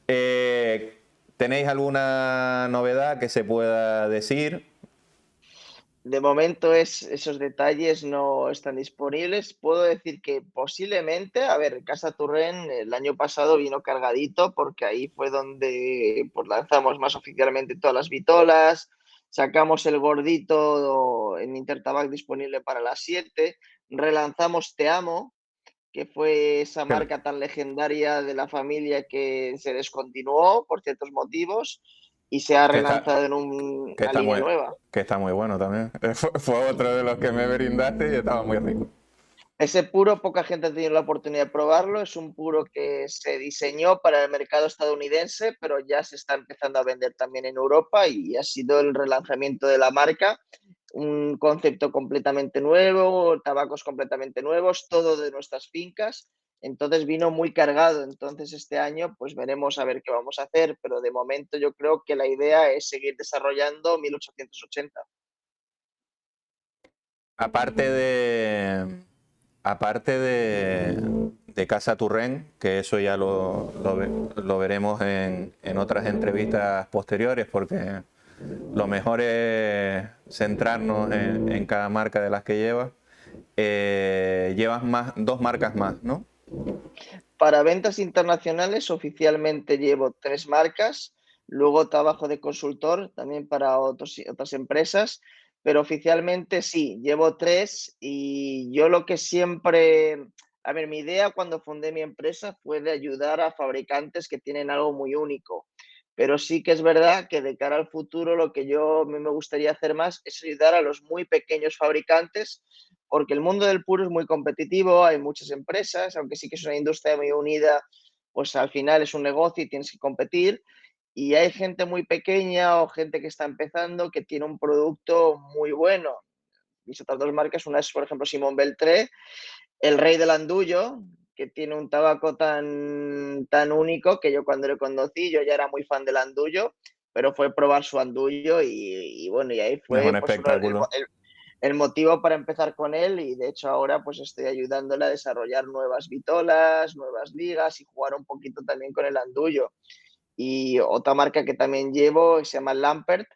Eh, ¿Tenéis alguna novedad que se pueda decir? De momento esos detalles no están disponibles. Puedo decir que posiblemente, a ver, Casa Turren el año pasado vino cargadito porque ahí fue donde pues, lanzamos más oficialmente todas las vitolas, sacamos el gordito en Intertabac disponible para las 7, relanzamos Te Amo, que fue esa Que, marca tan legendaria de la familia que se descontinuó por ciertos motivos y se ha que está, relanzado en que una está línea muy, nueva. que está muy bueno también. Fue otro de los que me brindaste y estaba muy rico. Ese puro poca gente ha tenido la oportunidad de probarlo. Es un puro que se diseñó para el mercado estadounidense, pero ya se está empezando a vender también en Europa y ha sido el relanzamiento de la marca. Un concepto completamente nuevo, tabacos completamente nuevos, todo de nuestras fincas. Entonces vino muy cargado. Entonces este año pues veremos a ver qué vamos a hacer, pero de momento yo creo que la idea es seguir desarrollando 1880. Aparte de, aparte de Casa Turren, que eso ya lo veremos en otras entrevistas posteriores, porque lo mejor es centrarnos en cada marca de las que llevas. Llevas dos marcas más, ¿no? Para ventas internacionales oficialmente llevo 3 marcas, luego trabajo de consultor también para otras empresas, pero oficialmente sí, llevo 3 y yo lo que siempre, a ver, mi idea cuando fundé mi empresa fue de ayudar a fabricantes que tienen algo muy único, pero sí que es verdad que de cara al futuro lo que yo a mí me gustaría hacer más es ayudar a los muy pequeños fabricantes porque el mundo del puro es muy competitivo, hay muchas empresas, aunque sí que es una industria muy unida, pues al final es un negocio y tienes que competir. Y hay gente muy pequeña o gente que está empezando que tiene un producto muy bueno. Mis otras dos marcas, una es, por ejemplo, Simón Beltré, el rey del andullo, que tiene un tabaco tan único que yo cuando lo conocí, yo ya era muy fan del andullo, pero fue probar su andullo y bueno, y ahí Es un fue pues uno, espectáculo. el motivo para empezar con él y de hecho ahora pues estoy ayudándole a desarrollar nuevas vitolas, nuevas ligas y jugar un poquito también con el andullo. Y otra marca que también llevo se llama Lampert,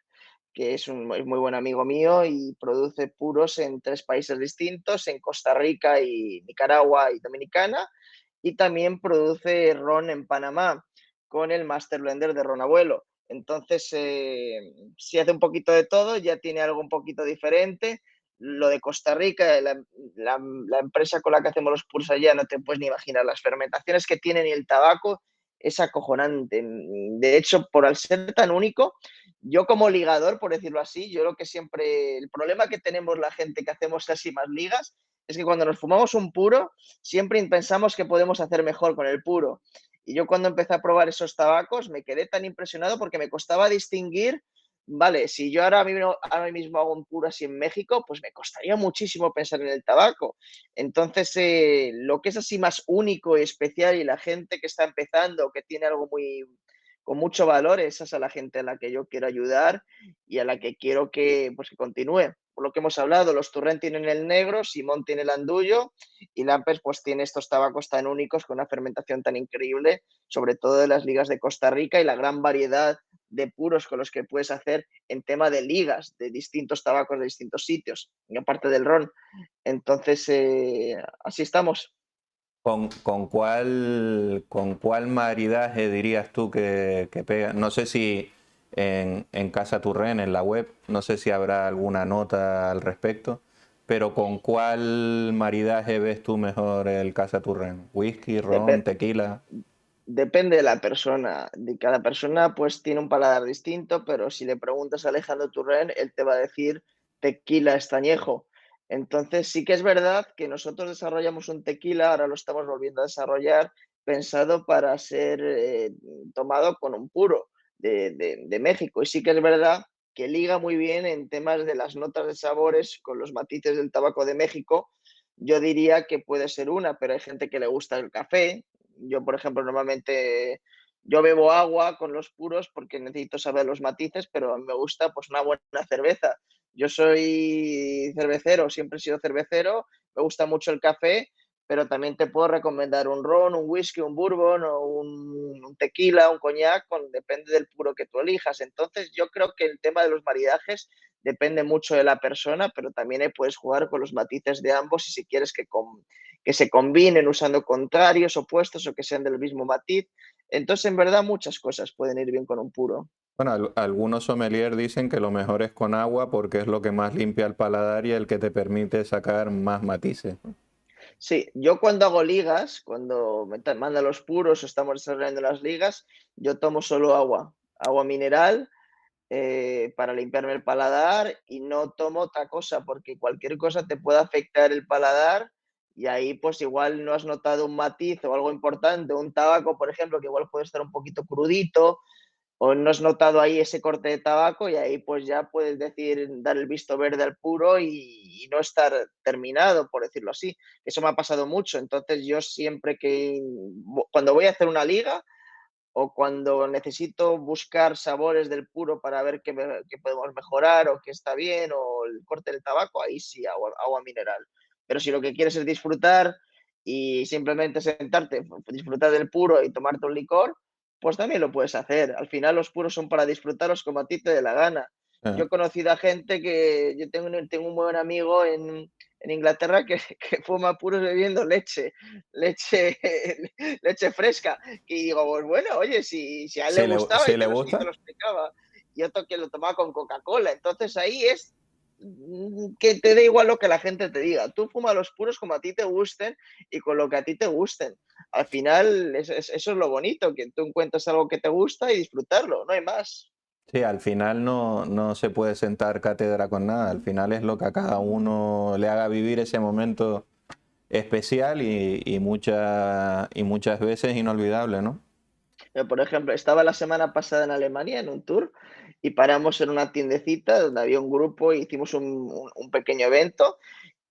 que es muy buen amigo mío y produce puros en 3 países distintos, en Costa Rica y Nicaragua y Dominicana, y también produce ron en Panamá con el Master Blender de Ron Abuelo. Entonces, si hace un poquito de todo, ya tiene algo un poquito diferente. Lo de Costa Rica, la empresa con la que hacemos los puros allá, no te puedes ni imaginar las fermentaciones que tienen y el tabaco. es acojonante. De hecho, por al ser tan único, yo como ligador, por decirlo así, yo lo que siempre, el problema que tenemos la gente que hacemos casi más ligas, es que cuando nos fumamos un puro, siempre pensamos que podemos hacer mejor con el puro. Y yo cuando empecé a probar esos tabacos me quedé tan impresionado porque me costaba distinguir, vale, si yo ahora mismo hago un puro así en México, pues me costaría muchísimo pensar en el tabaco. Entonces, lo que es así más único y especial y la gente que está empezando, que tiene algo muy con mucho valor, esa es a la gente a la que yo quiero ayudar y a la que quiero que, pues, que continúe. Por lo que hemos hablado, los Turrent tienen el negro, Simón tiene el andullo y Lampers pues tiene estos tabacos tan únicos con una fermentación tan increíble, sobre todo de las ligas de Costa Rica y la gran variedad de puros con los que puedes hacer en tema de ligas, de distintos tabacos de distintos sitios, y aparte del ron. Entonces, así estamos. ¿Con cuál maridaje dirías tú que pega? No sé si en Casa Turren, en la web, no sé si habrá alguna nota al respecto, pero ¿con cuál maridaje ves tú mejor el Casa Turren? ¿Whisky, ron, Dep- tequila? Depende de la persona. De cada persona pues tiene un paladar distinto, pero si le preguntas a Alejandro Turren, él te va a decir tequila estañejo. Entonces sí que es verdad que nosotros desarrollamos un tequila, ahora lo estamos volviendo a desarrollar, pensado para ser tomado con un puro de México. Y sí que es verdad que liga muy bien en temas de las notas de sabores con los matices del tabaco de México. Yo diría que puede ser una, pero hay gente que le gusta el café. Yo, por ejemplo, normalmente yo bebo agua con los puros porque necesito saber los matices, pero me gusta pues una buena cerveza. Yo soy cervecero, siempre he sido cervecero, me gusta mucho el café, pero también te puedo recomendar un ron, un whisky, un bourbon o un tequila, un coñac, depende del puro que tú elijas. Entonces, yo creo que el tema de los maridajes depende mucho de la persona, pero también puedes jugar con los matices de ambos y si quieres que se combinen usando contrarios, opuestos o que sean del mismo matiz. Entonces, en verdad, muchas cosas pueden ir bien con un puro. Bueno, algunos sommeliers dicen que lo mejor es con agua porque es lo que más limpia el paladar y el que te permite sacar más matices, ¿no? Sí, yo cuando hago ligas, cuando manda los puros o estamos desarrollando las ligas, yo tomo solo agua, agua mineral para limpiarme el paladar y no tomo otra cosa porque cualquier cosa te puede afectar el paladar y ahí pues igual no has notado un matiz o algo importante, un tabaco, por ejemplo, que igual puede estar un poquito crudito o no has notado ahí ese corte de tabaco y ahí pues ya puedes decir, dar el visto verde al puro y no estar terminado, por decirlo así. Eso me ha pasado mucho, entonces yo siempre cuando voy a hacer una liga, o cuando necesito buscar sabores del puro para ver qué podemos mejorar o qué está bien o el corte del tabaco, ahí sí, agua mineral. Pero si lo que quieres es disfrutar y simplemente sentarte, disfrutar del puro y tomarte un licor, pues también lo puedes hacer. Al final los puros son para disfrutarlos como a ti te dé la gana. Eh, Yo he conocido a gente que yo tengo un buen amigo en Inglaterra que fuma puros bebiendo leche, leche fresca y digo, pues bueno, oye, si a él le Si le, gustaba si le y te gusta, lo explicaba, y otro que lo tomaba con Coca-Cola. Entonces ahí es que te da igual lo que la gente te diga. Tú fuma los puros como a ti te gusten y con lo que a ti te gusten. Al final, eso es lo bonito, que tú encuentras algo que te gusta y disfrutarlo, no hay más. sí, al final no se puede sentar cátedra con nada, al final es lo que a cada uno le haga vivir ese momento especial y muchas veces inolvidable, ¿no? Por ejemplo, estaba la semana pasada en Alemania en un tour y paramos en una tiendecita donde había un grupo y hicimos un pequeño evento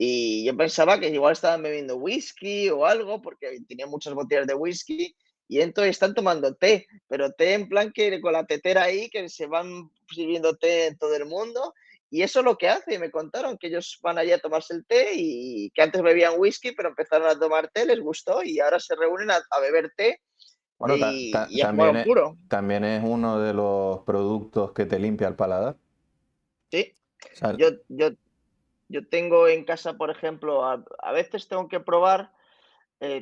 y yo pensaba que igual estaban bebiendo whisky o algo porque tenía muchas botellas de whisky y entonces están tomando té, pero té en plan que con la tetera ahí que se van sirviendo té en todo el mundo y eso es lo que hace. Me contaron que ellos van allí a tomarse el té y que antes bebían whisky, pero empezaron a tomar té, les gustó y ahora se reúnen a beber té Bueno, y a fumar un puro. también es uno de los productos que te limpia el paladar. Sí. O sea, Yo, yo, yo tengo en casa, por ejemplo, a veces tengo que probar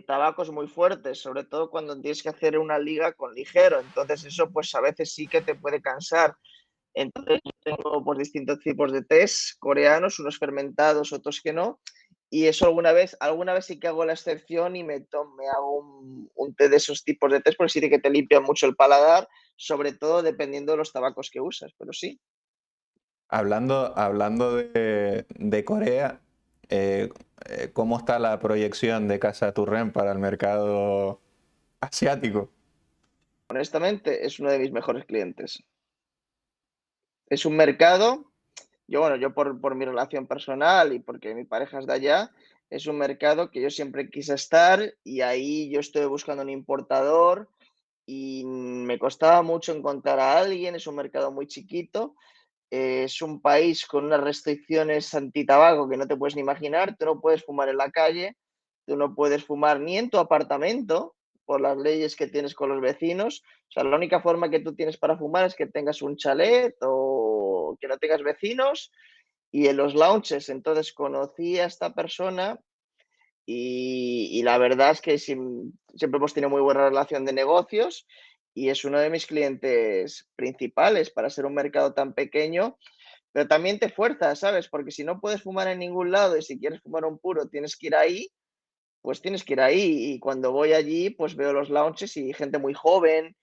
tabacos muy fuertes, sobre todo cuando tienes que hacer una liga con ligero. Entonces eso pues a veces sí que te puede cansar. Entonces yo tengo pues distintos tipos de tés coreanos, unos fermentados, otros que no. Y eso alguna vez sí que hago la excepción y me hago un té de esos tipos de tés, porque sí que te limpian mucho el paladar, sobre todo dependiendo de los tabacos que usas, pero sí. Hablando de Corea, eh, ¿cómo está la proyección de Casa Turren para el mercado asiático? Honestamente, es uno de mis mejores clientes. Es un mercado, yo por mi relación personal y porque mi pareja es de allá, es un mercado que yo siempre quise estar y ahí yo estoy buscando un importador y me costaba mucho encontrar a alguien, es un mercado muy chiquito, es un país con unas restricciones antitabaco que no te puedes ni imaginar, tú no puedes fumar en la calle, tú no puedes fumar ni en tu apartamento por las leyes que tienes con los vecinos, o sea, la única forma que tú tienes para fumar es que tengas un chalet o que no tengas vecinos y en los lounges. Entonces conocí a esta persona y la verdad es que siempre hemos tenido muy buena relación de negocios y es uno de mis clientes principales para ser un mercado tan pequeño, pero también te fuerza, ¿sabes? Porque si no puedes fumar en ningún lado y si quieres fumar un puro tienes que ir ahí, pues tienes que ir ahí. Y cuando voy allí, pues veo los lounges y gente muy joven.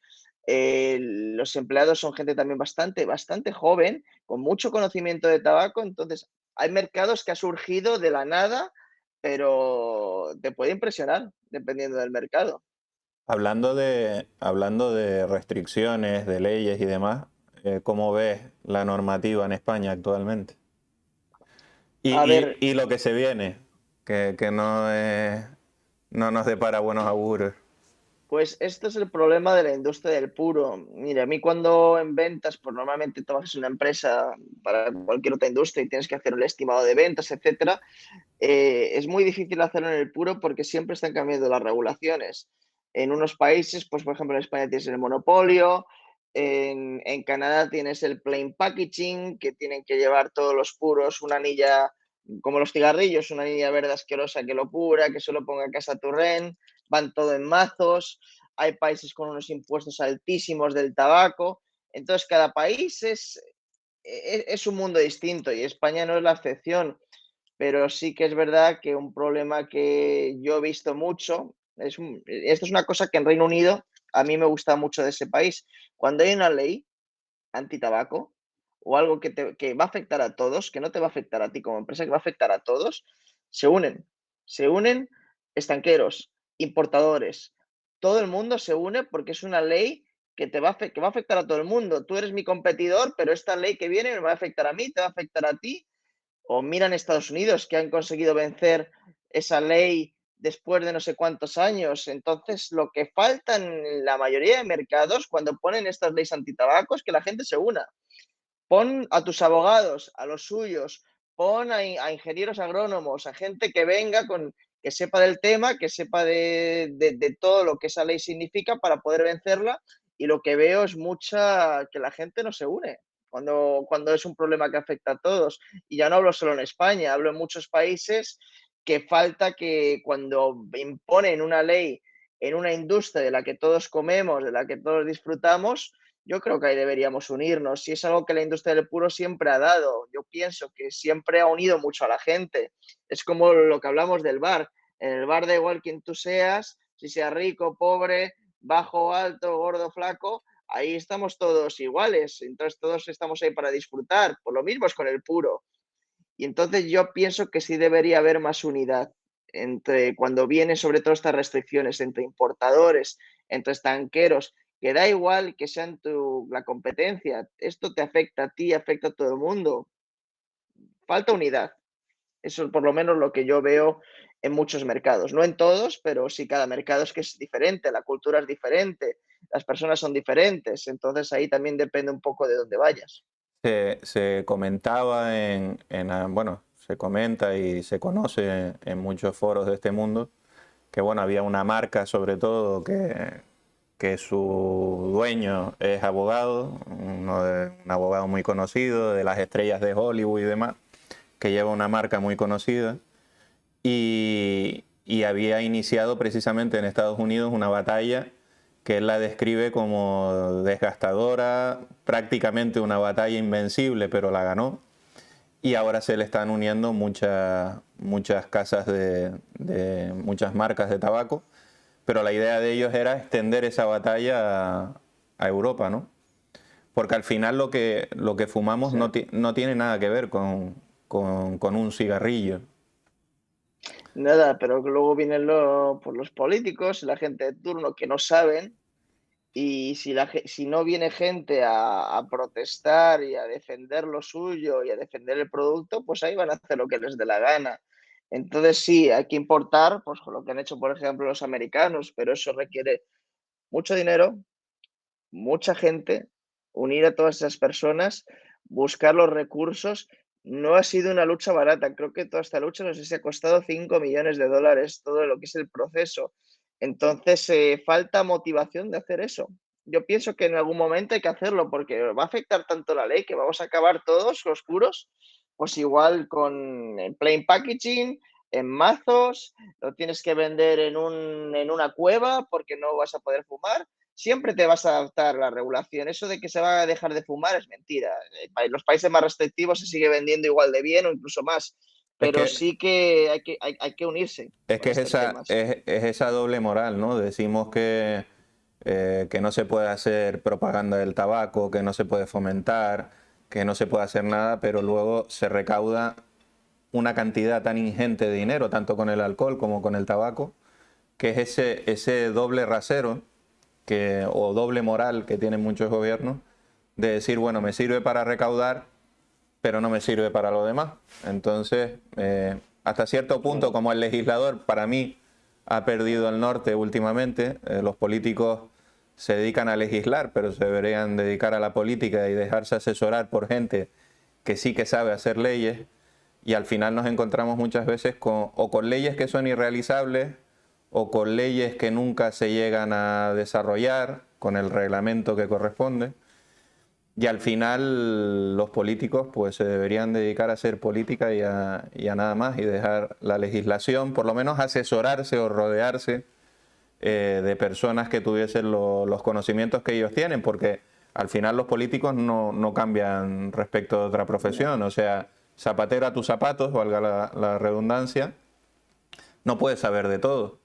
Los empleados son gente también bastante joven, con mucho conocimiento de tabaco. Entonces, hay mercados que ha surgido de la nada, pero te puede impresionar dependiendo del mercado. Hablando de restricciones, de leyes y demás, ¿cómo ves la normativa en España actualmente? A ver, Y lo que se viene, que no no nos depara buenos auguros. pues esto es el problema de la industria del puro. Mira, a mí cuando en ventas, pues normalmente trabajas en una empresa para cualquier otra industria y tienes que hacer el estimado de ventas, etcétera, es muy difícil hacerlo en el puro porque siempre están cambiando las regulaciones. En unos países, pues por ejemplo en España tienes el monopolio, en Canadá tienes el plain packaging, que tienen que llevar todos los puros una anilla, como los cigarrillos, una anilla verde asquerosa que lo pura, que solo ponga Casa Turren, van todo en mazos, hay países con unos impuestos altísimos del tabaco, entonces cada país es un mundo distinto y España no es la excepción, pero sí que es verdad que un problema que yo he visto mucho, esto es una cosa que en Reino Unido a mí me gusta mucho de ese país. Cuando hay una ley antitabaco o algo que va a afectar a todos, que no te va a afectar a ti como empresa, que va a afectar a todos, se unen. Se unen estanqueros, importadores, todo el mundo se une porque es una ley que va a afectar a todo el mundo. Tú eres mi competidor, pero esta ley que viene me va a afectar a mí, te va a afectar a ti o mira en Estados Unidos, que han conseguido vencer esa ley después de no sé cuántos años. Entonces, lo que falta en la mayoría de mercados cuando ponen estas leyes antitabaco es que la gente se una. Pon a tus abogados, a los suyos, pon a ingenieros agrónomos, a gente que venga que sepa del tema, que sepa de todo lo que esa ley significa para poder vencerla. Y lo que veo es que la gente no se une cuando es un problema que afecta a todos. Y ya no hablo solo en España, hablo en muchos países que falta que cuando imponen una ley en una industria de la que todos comemos, de la que todos disfrutamos, yo creo que ahí deberíamos unirnos y es algo que la industria del puro siempre ha dado. Yo pienso que siempre ha unido mucho a la gente. Es como lo que hablamos del bar. En el bar da igual quien tú seas, si seas rico, pobre, bajo, alto, gordo, flaco, ahí estamos todos iguales. Entonces todos estamos ahí para disfrutar. Por lo mismo es con el puro. Y entonces yo pienso que sí debería haber más unidad entre cuando vienen sobre todo estas restricciones entre importadores, entre estanqueros, que da igual que sean la competencia, esto te afecta a ti, afecta a todo el mundo. Falta unidad. Eso es por lo menos lo que yo veo en muchos mercados. No en todos, pero sí cada mercado es que es diferente, la cultura es diferente, las personas son diferentes, entonces ahí también depende un poco de dónde vayas. Se comentaba bueno, se comenta y se conoce en muchos foros de este mundo que, bueno, había una marca sobre todo que su dueño es abogado, un abogado muy conocido de las estrellas de Hollywood y demás, que lleva una marca muy conocida y había iniciado precisamente en Estados Unidos una batalla que él la describe como desgastadora, prácticamente una batalla invencible, pero la ganó. y ahora se le están uniendo muchas casas de muchas marcas de tabaco, pero la idea de ellos era extender esa batalla a Europa, ¿no? Porque al final lo que fumamos Sí. no tiene nada que ver con un cigarrillo. Nada, pero que luego vienen pues los políticos, la gente de turno que no saben. Y si no viene gente a protestar y a defender lo suyo y a defender el producto, pues ahí van a hacer lo que les dé la gana. Entonces sí, hay que importar, pues con lo que han hecho, por ejemplo, los americanos, pero eso requiere mucho dinero, mucha gente, unir a todas esas personas, buscar los recursos. No ha sido una lucha barata. Creo que toda esta lucha, no sé si ha costado 5 millones de dólares, todo lo que es el proceso. Entonces, falta motivación de hacer eso. Yo pienso que en algún momento hay que hacerlo porque va a afectar tanto la ley que vamos a acabar todos oscuros, pues igual con en plain packaging, en mazos, lo tienes que vender en una cueva porque no vas a poder fumar. Siempre te vas a adaptar a la regulación. Eso de que se va a dejar de fumar es mentira. En los países más restrictivos se sigue vendiendo igual de bien o incluso más, Es pero que, sí que hay que unirse es con que estos temas. es esa doble moral, ¿no? Decimos que no se puede hacer propaganda del tabaco, que no se puede fomentar, que no se puede hacer nada, pero luego se recauda una cantidad tan ingente de dinero, tanto con el alcohol como con el tabaco, que es ese doble rasero o doble moral que tienen muchos gobiernos, de decir, bueno, me sirve para recaudar, pero no me sirve para lo demás. Entonces, hasta cierto punto, Mm. como el legislador, para mí, ha perdido el norte últimamente. Los políticos se dedican a legislar, pero se deberían dedicar a la política y dejarse asesorar por gente que sí que sabe hacer leyes. Y al final nos encontramos muchas veces o con leyes que son irrealizables o con leyes que nunca se llegan a desarrollar con el reglamento que corresponde. Y al final los políticos pues se deberían dedicar a hacer política y a nada más y dejar la legislación, por lo menos asesorarse o rodearse de personas que tuviesen los conocimientos que ellos tienen, porque al final los políticos no cambian respecto de otra No. profesión, o sea, zapatero a tus zapatos, valga la redundancia, no puedes saber de todo.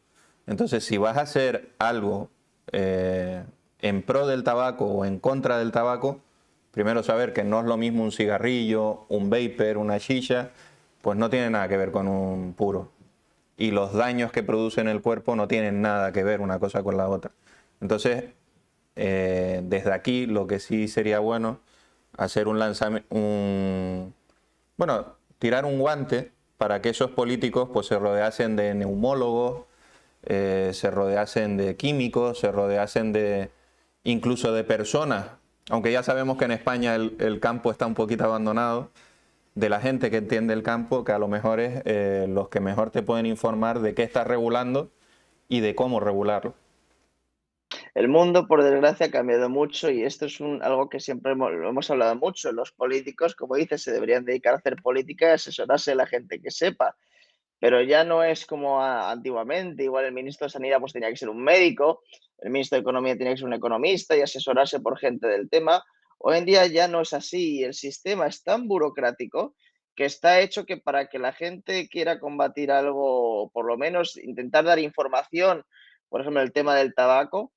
Entonces, si vas a hacer algo en pro del tabaco o en contra del tabaco, primero saber que no es lo mismo un cigarrillo, un vapor, una shisha, pues no tiene nada que ver con un puro. Y los daños que produce en el cuerpo no tienen nada que ver una cosa con la otra. Entonces, desde aquí lo que sí sería bueno hacer un lanzamiento, bueno, tirar un guante para que esos políticos pues se rodeasen de neumólogos, se rodeasen de químicos, se rodeasen de incluso de personas, aunque ya sabemos que en España el campo está un poquito abandonado, de la gente que entiende el campo, que a lo mejor es los que mejor te pueden informar de qué estás regulando y de cómo regularlo. El mundo, por desgracia, ha cambiado mucho y esto es algo que siempre lo hemos hablado mucho. Los políticos, como dices, se deberían dedicar a hacer política y asesorarse de la gente que sepa. Pero ya no es como antiguamente. Igual el ministro de Sanidad pues tenía que ser un médico, el ministro de Economía tenía que ser un economista y asesorarse por gente del tema. Hoy en día ya no es así. El sistema es tan burocrático que está hecho que para que la gente quiera combatir algo, o por lo menos intentar dar información, por ejemplo, el tema del tabaco,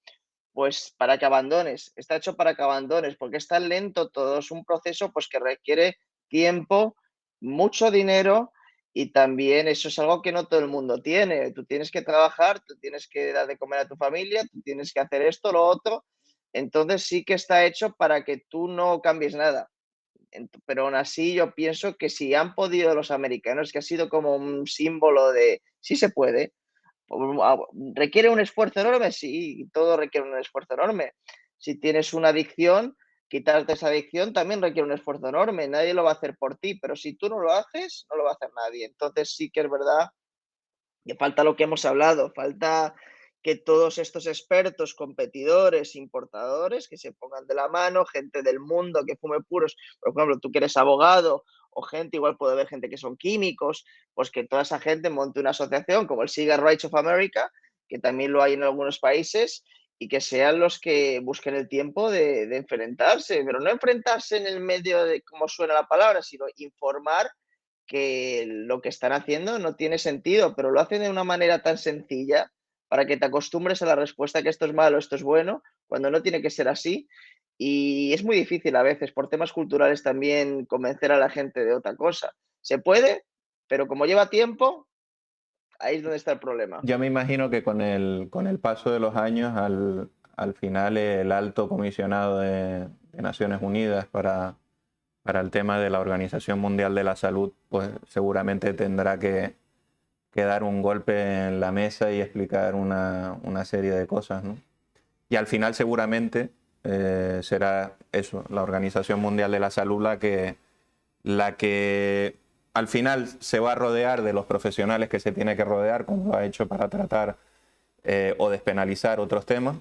pues para que abandones, está hecho para que abandones, porque es tan lento todo, es un proceso pues que requiere tiempo, mucho dinero y también eso es algo que no todo el mundo tiene. Tú tienes que trabajar, tú tienes que dar de comer a tu familia, tú tienes que hacer esto, lo otro. Entonces sí que está hecho para que tú no cambies nada. Pero aún así yo pienso que si han podido los americanos, que ha sido como un símbolo de sí se puede, ¿requiere un esfuerzo enorme? Sí, todo requiere un esfuerzo enorme. Si tienes una adicción, quitarte esa adicción también requiere un esfuerzo enorme. Nadie lo va a hacer por ti, pero si tú no lo haces, no lo va a hacer nadie. Entonces sí que es verdad que falta lo que hemos hablado, falta que todos estos expertos, competidores, importadores, que se pongan de la mano, gente del mundo que fume puros, por ejemplo, tú que eres abogado o gente, igual puede haber gente que son químicos, pues que toda esa gente monte una asociación como el Cigar Rights of America, que también lo hay en algunos países, y que sean los que busquen el tiempo de enfrentarse, pero no enfrentarse en el medio de cómo suena la palabra, sino informar que lo que están haciendo no tiene sentido, pero lo hacen de una manera tan sencilla para que te acostumbres a la respuesta que esto es malo, esto es bueno, cuando no tiene que ser así. Y es muy difícil a veces, por temas culturales también, convencer a la gente de otra cosa. Se puede, pero como lleva tiempo, ahí es donde está el problema. Yo me imagino que con el paso de los años, al final el alto comisionado de Naciones Unidas para el tema de la Organización Mundial de la Salud, pues seguramente tendrá que dar un golpe en la mesa y explicar una serie de cosas, ¿no? Y al final seguramente será eso, la Organización Mundial de la Salud la que al final se va a rodear de los profesionales que se tiene que rodear, como lo ha hecho para tratar o despenalizar otros temas,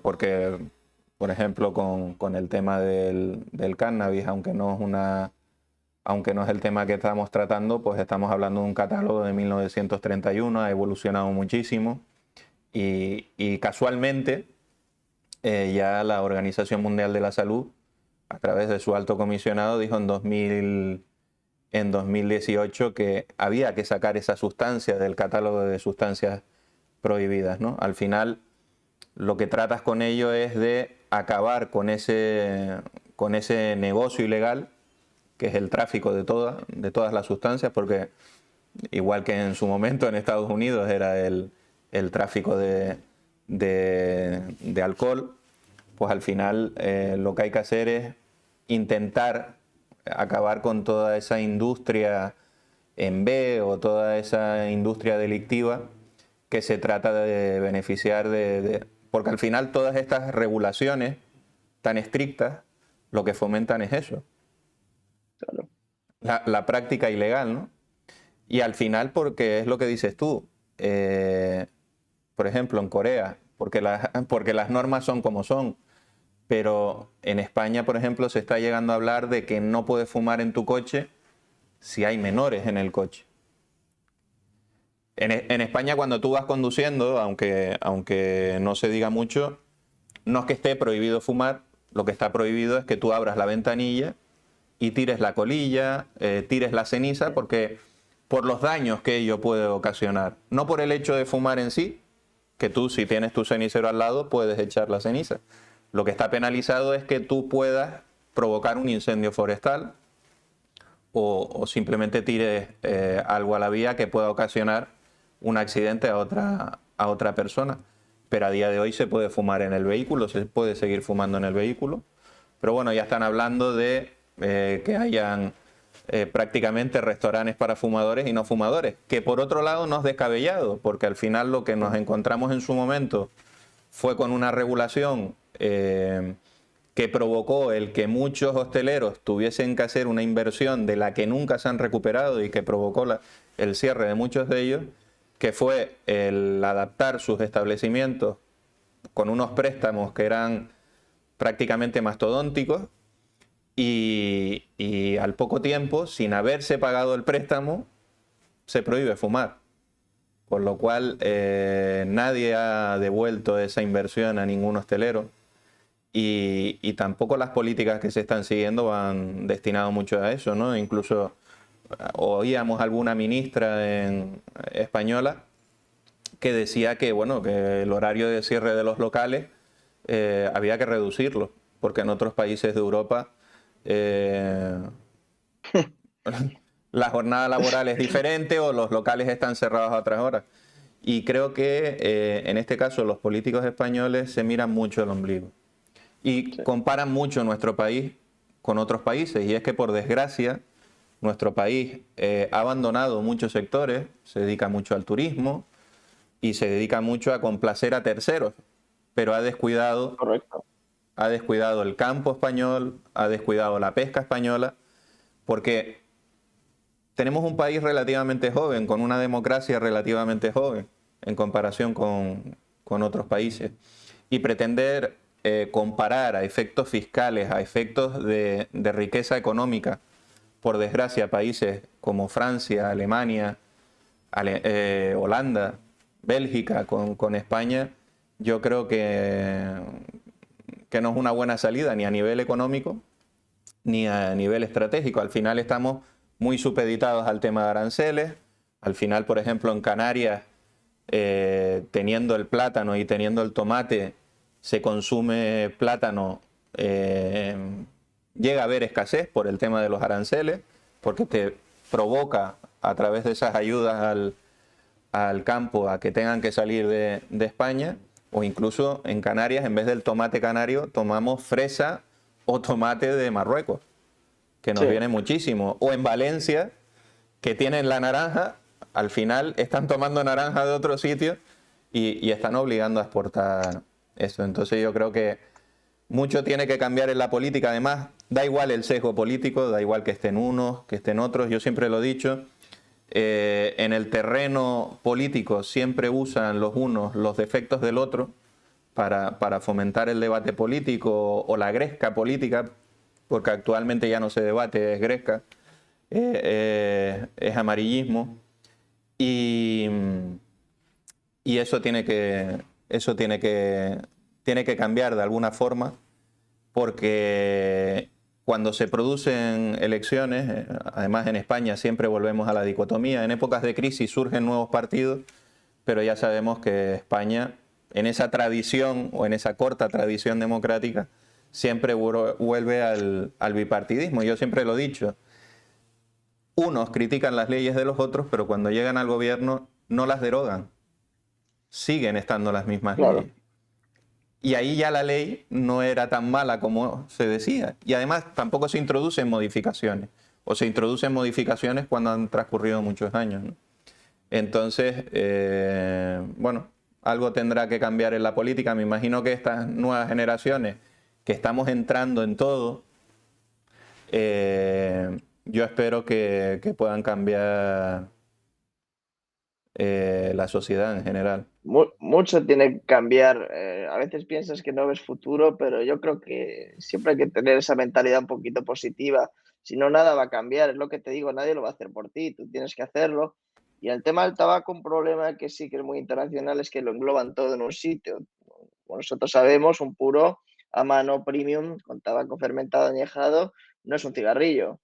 porque, por ejemplo, con el tema del cannabis, aunque no es el tema que estamos tratando, pues estamos hablando de un catálogo de 1931, ha evolucionado muchísimo y casualmente ya la Organización Mundial de la Salud, a través de su alto comisionado, dijo en 2018 que había que sacar esa sustancia del catálogo de sustancias prohibidas, ¿no? Al final, lo que tratas con ello es de acabar con ese negocio ilegal, que es el tráfico de todas las sustancias, porque igual que en su momento en Estados Unidos era el tráfico de alcohol, pues al final lo que hay que hacer es intentar acabar con toda esa industria en B o toda esa industria delictiva que se trata de beneficiar porque al final todas estas regulaciones tan estrictas lo que fomentan es eso, Claro. la práctica ilegal, ¿no? Y al final, porque es lo que dices tú, por ejemplo, en Corea, porque las normas son como son, pero en España, por ejemplo, se está llegando a hablar de que no puedes fumar en tu coche si hay menores en el coche. En España, cuando tú vas conduciendo, aunque no se diga mucho, no es que esté prohibido fumar, lo que está prohibido es que tú abras la ventanilla y tires la colilla, tires la ceniza, porque por los daños que ello puede ocasionar, no por el hecho de fumar en sí, que tú si tienes tu cenicero al lado puedes echar la ceniza. Lo que está penalizado es que tú puedas provocar un incendio forestal o simplemente tires algo a la vía que pueda ocasionar un accidente a otra persona. Pero a día de hoy se puede fumar en el vehículo, se puede seguir fumando en el vehículo. Pero bueno, ya están hablando de que hayan prácticamente restaurantes para fumadores y no fumadores, que por otro lado no es descabellado, porque al final lo que nos encontramos en su momento fue con una regulación que provocó el que muchos hosteleros tuviesen que hacer una inversión de la que nunca se han recuperado y que provocó el cierre de muchos de ellos, que fue el adaptar sus establecimientos con unos préstamos que eran prácticamente mastodónticos y al poco tiempo, sin haberse pagado el préstamo, se prohíbe fumar. Por lo cual nadie ha devuelto esa inversión a ningún hostelero y tampoco las políticas que se están siguiendo van destinadas mucho a eso, ¿no? Incluso oíamos alguna ministra española que decía que, bueno, que el horario de cierre de los locales había que reducirlo, porque en otros países de Europa la jornada laboral es diferente o los locales están cerrados a otras horas. Y creo que en este caso los políticos españoles se miran mucho el ombligo y Sí. comparan mucho nuestro país con otros países. Y es que por desgracia nuestro país ha abandonado muchos sectores, se dedica mucho al turismo y se dedica mucho a complacer a terceros, pero Correcto. ha descuidado el campo español, ha descuidado la pesca española, porque tenemos un país relativamente joven, con una democracia relativamente joven en comparación con otros países. Y pretender comparar a efectos fiscales, a efectos de riqueza económica, por desgracia, países como Francia, Alemania, Holanda, Bélgica con España, yo creo que no es una buena salida ni a nivel económico ni a nivel estratégico. Al final estamos muy supeditados al tema de aranceles. Al final, por ejemplo, en Canarias, teniendo el plátano y teniendo el tomate, se consume plátano, llega a haber escasez por el tema de los aranceles, porque te provoca a través de esas ayudas al campo a que tengan que salir de España, o incluso en Canarias, en vez del tomate canario, tomamos fresa o tomate de Marruecos, que nos Sí, viene muchísimo. O en Valencia, que tienen la naranja, al final están tomando naranja de otro sitio y están obligando a exportar eso. Entonces yo creo que mucho tiene que cambiar en la política. Además, da igual el sesgo político, da igual que estén unos, que estén otros. Yo siempre lo he dicho, en el terreno político siempre usan los unos los defectos del otro para fomentar el debate político o la gresca política, porque actualmente ya no se debate, es gresca, es amarillismo. Y, y tiene que cambiar de alguna forma, porque cuando se producen elecciones, además en España siempre volvemos a la dicotomía, en épocas de crisis surgen nuevos partidos, pero ya sabemos que España, en esa tradición o en esa corta tradición democrática, siempre vuelve al bipartidismo. Yo siempre lo he dicho, unos critican las leyes de los otros, pero cuando llegan al gobierno no las derogan, siguen estando las mismas leyes. claro. Y ahí ya la ley no era tan mala como se decía. Y además tampoco se introducen modificaciones. O se introducen modificaciones cuando han transcurrido muchos años, ¿no? Entonces, bueno, algo tendrá que cambiar en la política. Me imagino que estas nuevas generaciones que estamos entrando en todo, yo espero que puedan cambiar la sociedad en general. Mucho tiene que cambiar. A veces piensas que no ves futuro, pero yo creo que siempre hay que tener esa mentalidad un poquito positiva. Si no, nada va a cambiar. Es lo que te digo, nadie lo va a hacer por ti, tú tienes que hacerlo. Y el tema del tabaco, un problema que sí que es muy internacional es que lo engloban todo en un sitio. Como nosotros sabemos, un puro a mano premium con tabaco fermentado añejado no es un cigarrillo,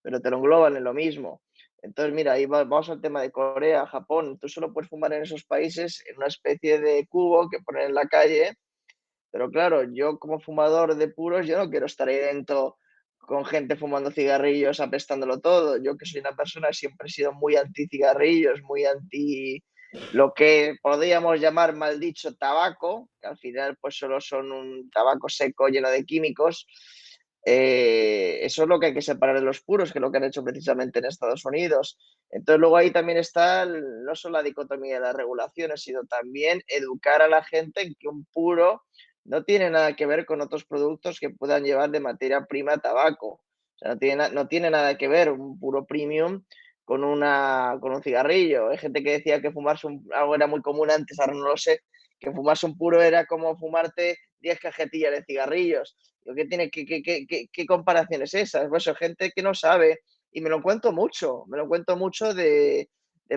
pero te lo engloban en lo mismo. Entonces, mira, ahí vamos al tema de Corea, Japón. Tú solo puedes fumar en esos países en una especie de cubo que ponen en la calle, pero claro, yo como fumador de puros, yo no quiero estar ahí dentro con gente fumando cigarrillos, apestándolo todo. Yo que soy una persona que siempre he sido muy anti cigarrillos, muy anti lo que podríamos llamar mal dicho tabaco, que al final pues solo son un tabaco seco lleno de químicos. Eso es lo que hay que separar de los puros, que es lo que han hecho precisamente en Estados Unidos. Entonces luego ahí también está no solo la dicotomía de las regulaciones, sino también educar a la gente en que un puro no tiene nada que ver con otros productos que puedan llevar de materia prima tabaco. O sea, no tiene nada que ver un puro premium con un cigarrillo. Hay gente que decía que fumarse algo era muy común antes, ahora no lo sé, que fumarse un puro era como fumarte 10 cajetillas de cigarrillos. ¿Qué comparación es esa? Pues eso, gente que no sabe, y me lo cuento mucho de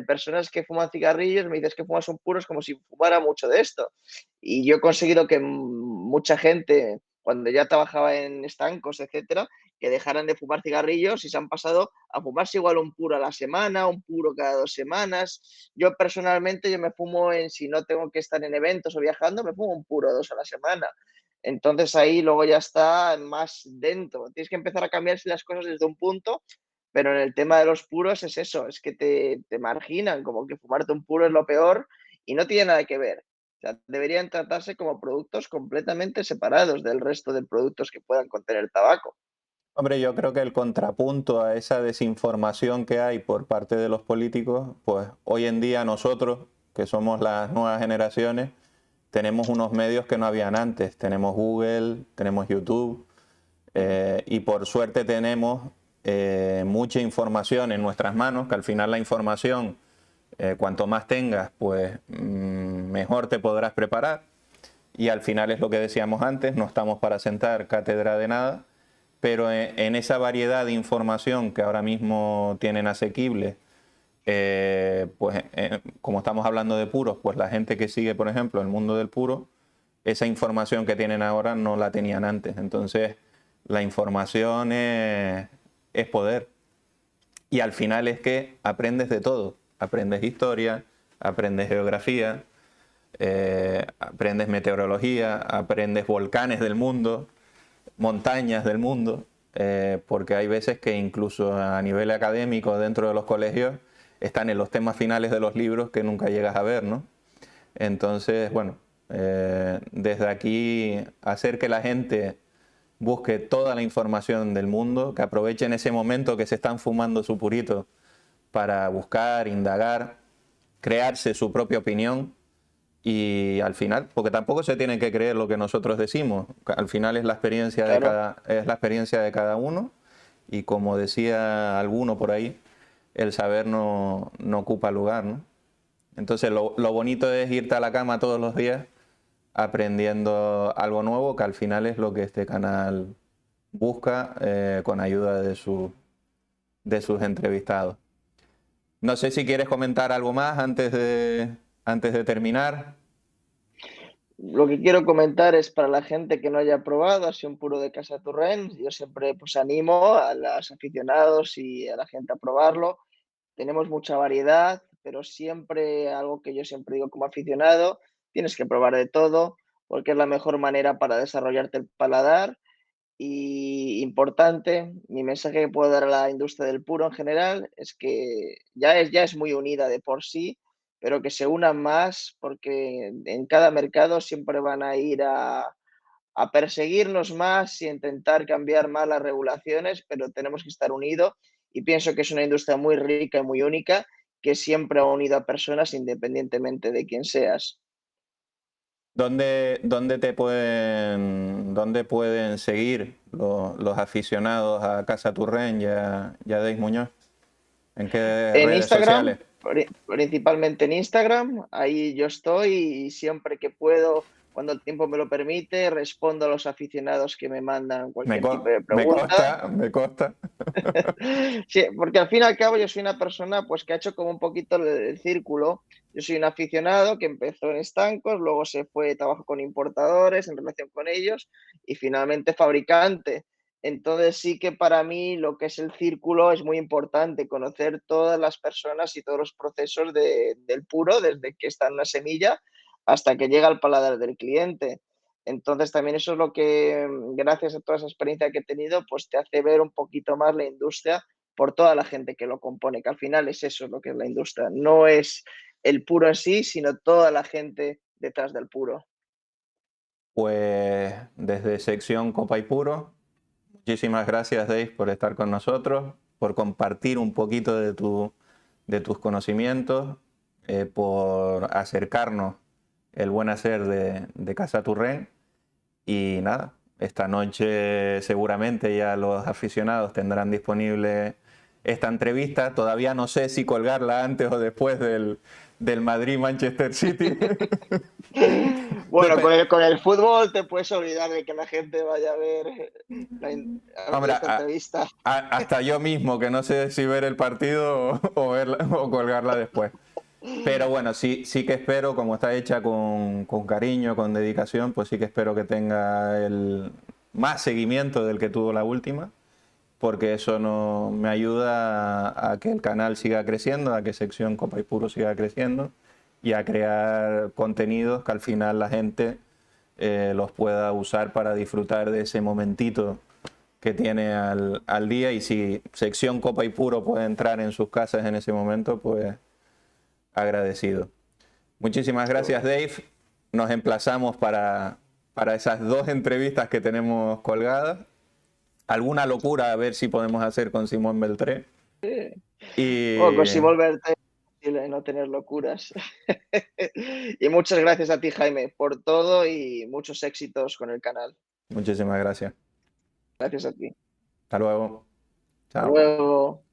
personas que fuman cigarrillos, me dices que fumas un puro, es como si fumara mucho de esto. Y yo he conseguido que mucha gente, cuando ya trabajaba en estancos, etcétera, que dejaran de fumar cigarrillos y se han pasado a fumarse igual un puro a la semana, un puro cada 2 semanas. Yo personalmente, yo me fumo si no tengo que estar en eventos o viajando, me fumo un puro 2 a la semana. Entonces ahí luego ya está más dentro. Tienes que empezar a cambiarse las cosas desde un punto, pero en el tema de los puros es eso, es que te marginan, como que fumarte un puro es lo peor y no tiene nada que ver. O sea, deberían tratarse como productos completamente separados del resto de productos que puedan contener tabaco. Hombre, yo creo que el contrapunto a esa desinformación que hay por parte de los políticos, pues hoy en día nosotros, que somos las nuevas generaciones, tenemos unos medios que no habían antes. Tenemos Google, tenemos YouTube, y por suerte tenemos mucha información en nuestras manos, que al final la información, cuanto más tengas, pues mejor te podrás preparar. Y al final es lo que decíamos antes, no estamos para sentar cátedra de nada, pero en esa variedad de información que ahora mismo tienen asequible, pues como estamos hablando de puros, pues la gente que sigue, por ejemplo, el mundo del puro, esa información que tienen ahora no la tenían antes. Entonces, la información es poder. Y al final es que aprendes de todo. Aprendes historia, aprendes geografía, aprendes meteorología, aprendes volcanes del mundo, montañas del mundo, porque hay veces que incluso a nivel académico dentro de los colegios están en los temas finales de los libros que nunca llegas a ver, ¿no? Entonces, bueno, desde aquí hacer que la gente busque toda la información del mundo, que aprovechen ese momento que se están fumando su purito para buscar, indagar, crearse su propia opinión y al final, porque tampoco se tiene que creer lo que nosotros decimos, al final es la experiencia de Claro. es la experiencia de cada uno y como decía alguno por ahí, el saber no ocupa lugar, ¿no? Entonces lo bonito es irte a la cama todos los días aprendiendo algo nuevo, que al final es lo que este canal busca con ayuda de sus entrevistados. No sé si quieres comentar algo más antes de terminar. Lo que quiero comentar es para la gente que no haya probado así un puro de Casa Turrén, yo siempre pues animo a los aficionados y a la gente a probarlo. Tenemos mucha variedad, pero siempre algo que yo siempre digo como aficionado, tienes que probar de todo porque es la mejor manera para desarrollarte el paladar. Y importante, mi mensaje que puedo dar a la industria del puro en general es que ya es muy unida de por sí, pero que se unan más porque en cada mercado siempre van a ir a perseguirnos más y intentar cambiar más las regulaciones, pero tenemos que estar unidos y pienso que es una industria muy rica y muy única que siempre ha unido a personas independientemente de quién seas. Dónde pueden seguir los aficionados a Casa Turren y a Deis Muñoz? ¿En qué En redes sociales? Instagram, principalmente en Instagram, ahí yo estoy y siempre que puedo, cuando el tiempo me lo permite, respondo a los aficionados que me mandan cualquier tipo de Me pregunta. consta, me consta. Sí, porque al fin y al cabo yo soy una persona pues que ha hecho como un poquito el círculo. Yo soy un aficionado que empezó en estancos, luego se fue, trabajó con importadores en relación con ellos y finalmente fabricante. Entonces sí que para mí lo que es el círculo es muy importante, conocer todas las personas y todos los procesos del puro, desde que está en una semilla hasta que llega al paladar del cliente. Entonces también eso es lo que, gracias a toda esa experiencia que he tenido, pues te hace ver un poquito más la industria por toda la gente que lo compone, que al final es eso lo que es la industria. No es el puro en sí, sino toda la gente detrás del puro. Pues desde sección Copa y Puro, muchísimas gracias Dave por estar con nosotros, por compartir un poquito de tus conocimientos, por acercarnos el buen hacer de Casa Turren. Y nada, esta noche seguramente ya los aficionados tendrán disponible esta entrevista. Todavía no sé si colgarla antes o después del Madrid-Manchester City. Bueno, Depe- con el fútbol te puedes olvidar de que la gente vaya a ver, a ver Hombre, esta entrevista. hasta yo mismo, que no sé si ver el partido o colgarla después. Pero bueno, sí que espero, como está hecha con cariño, con dedicación, pues sí que espero que tenga el más seguimiento del que tuvo la última, porque eso no, me ayuda a que el canal siga creciendo, a que sección Copa y Puro siga creciendo y a crear contenidos que al final la gente los pueda usar para disfrutar de ese momentito que tiene al día. Y si sección Copa y Puro puede entrar en sus casas en ese momento, pues agradecido. Muchísimas gracias, Seguro. Dave. Nos emplazamos para esas dos entrevistas que tenemos colgadas. Alguna locura a ver si podemos hacer con Simón Beltré. Sí. Bueno, pues Y si volverte es imposible no tener locuras. Y muchas gracias a ti, Jaime, por todo y muchos éxitos con el canal. muchísimas gracias. Gracias a ti. Hasta luego. Hasta Chao. luego.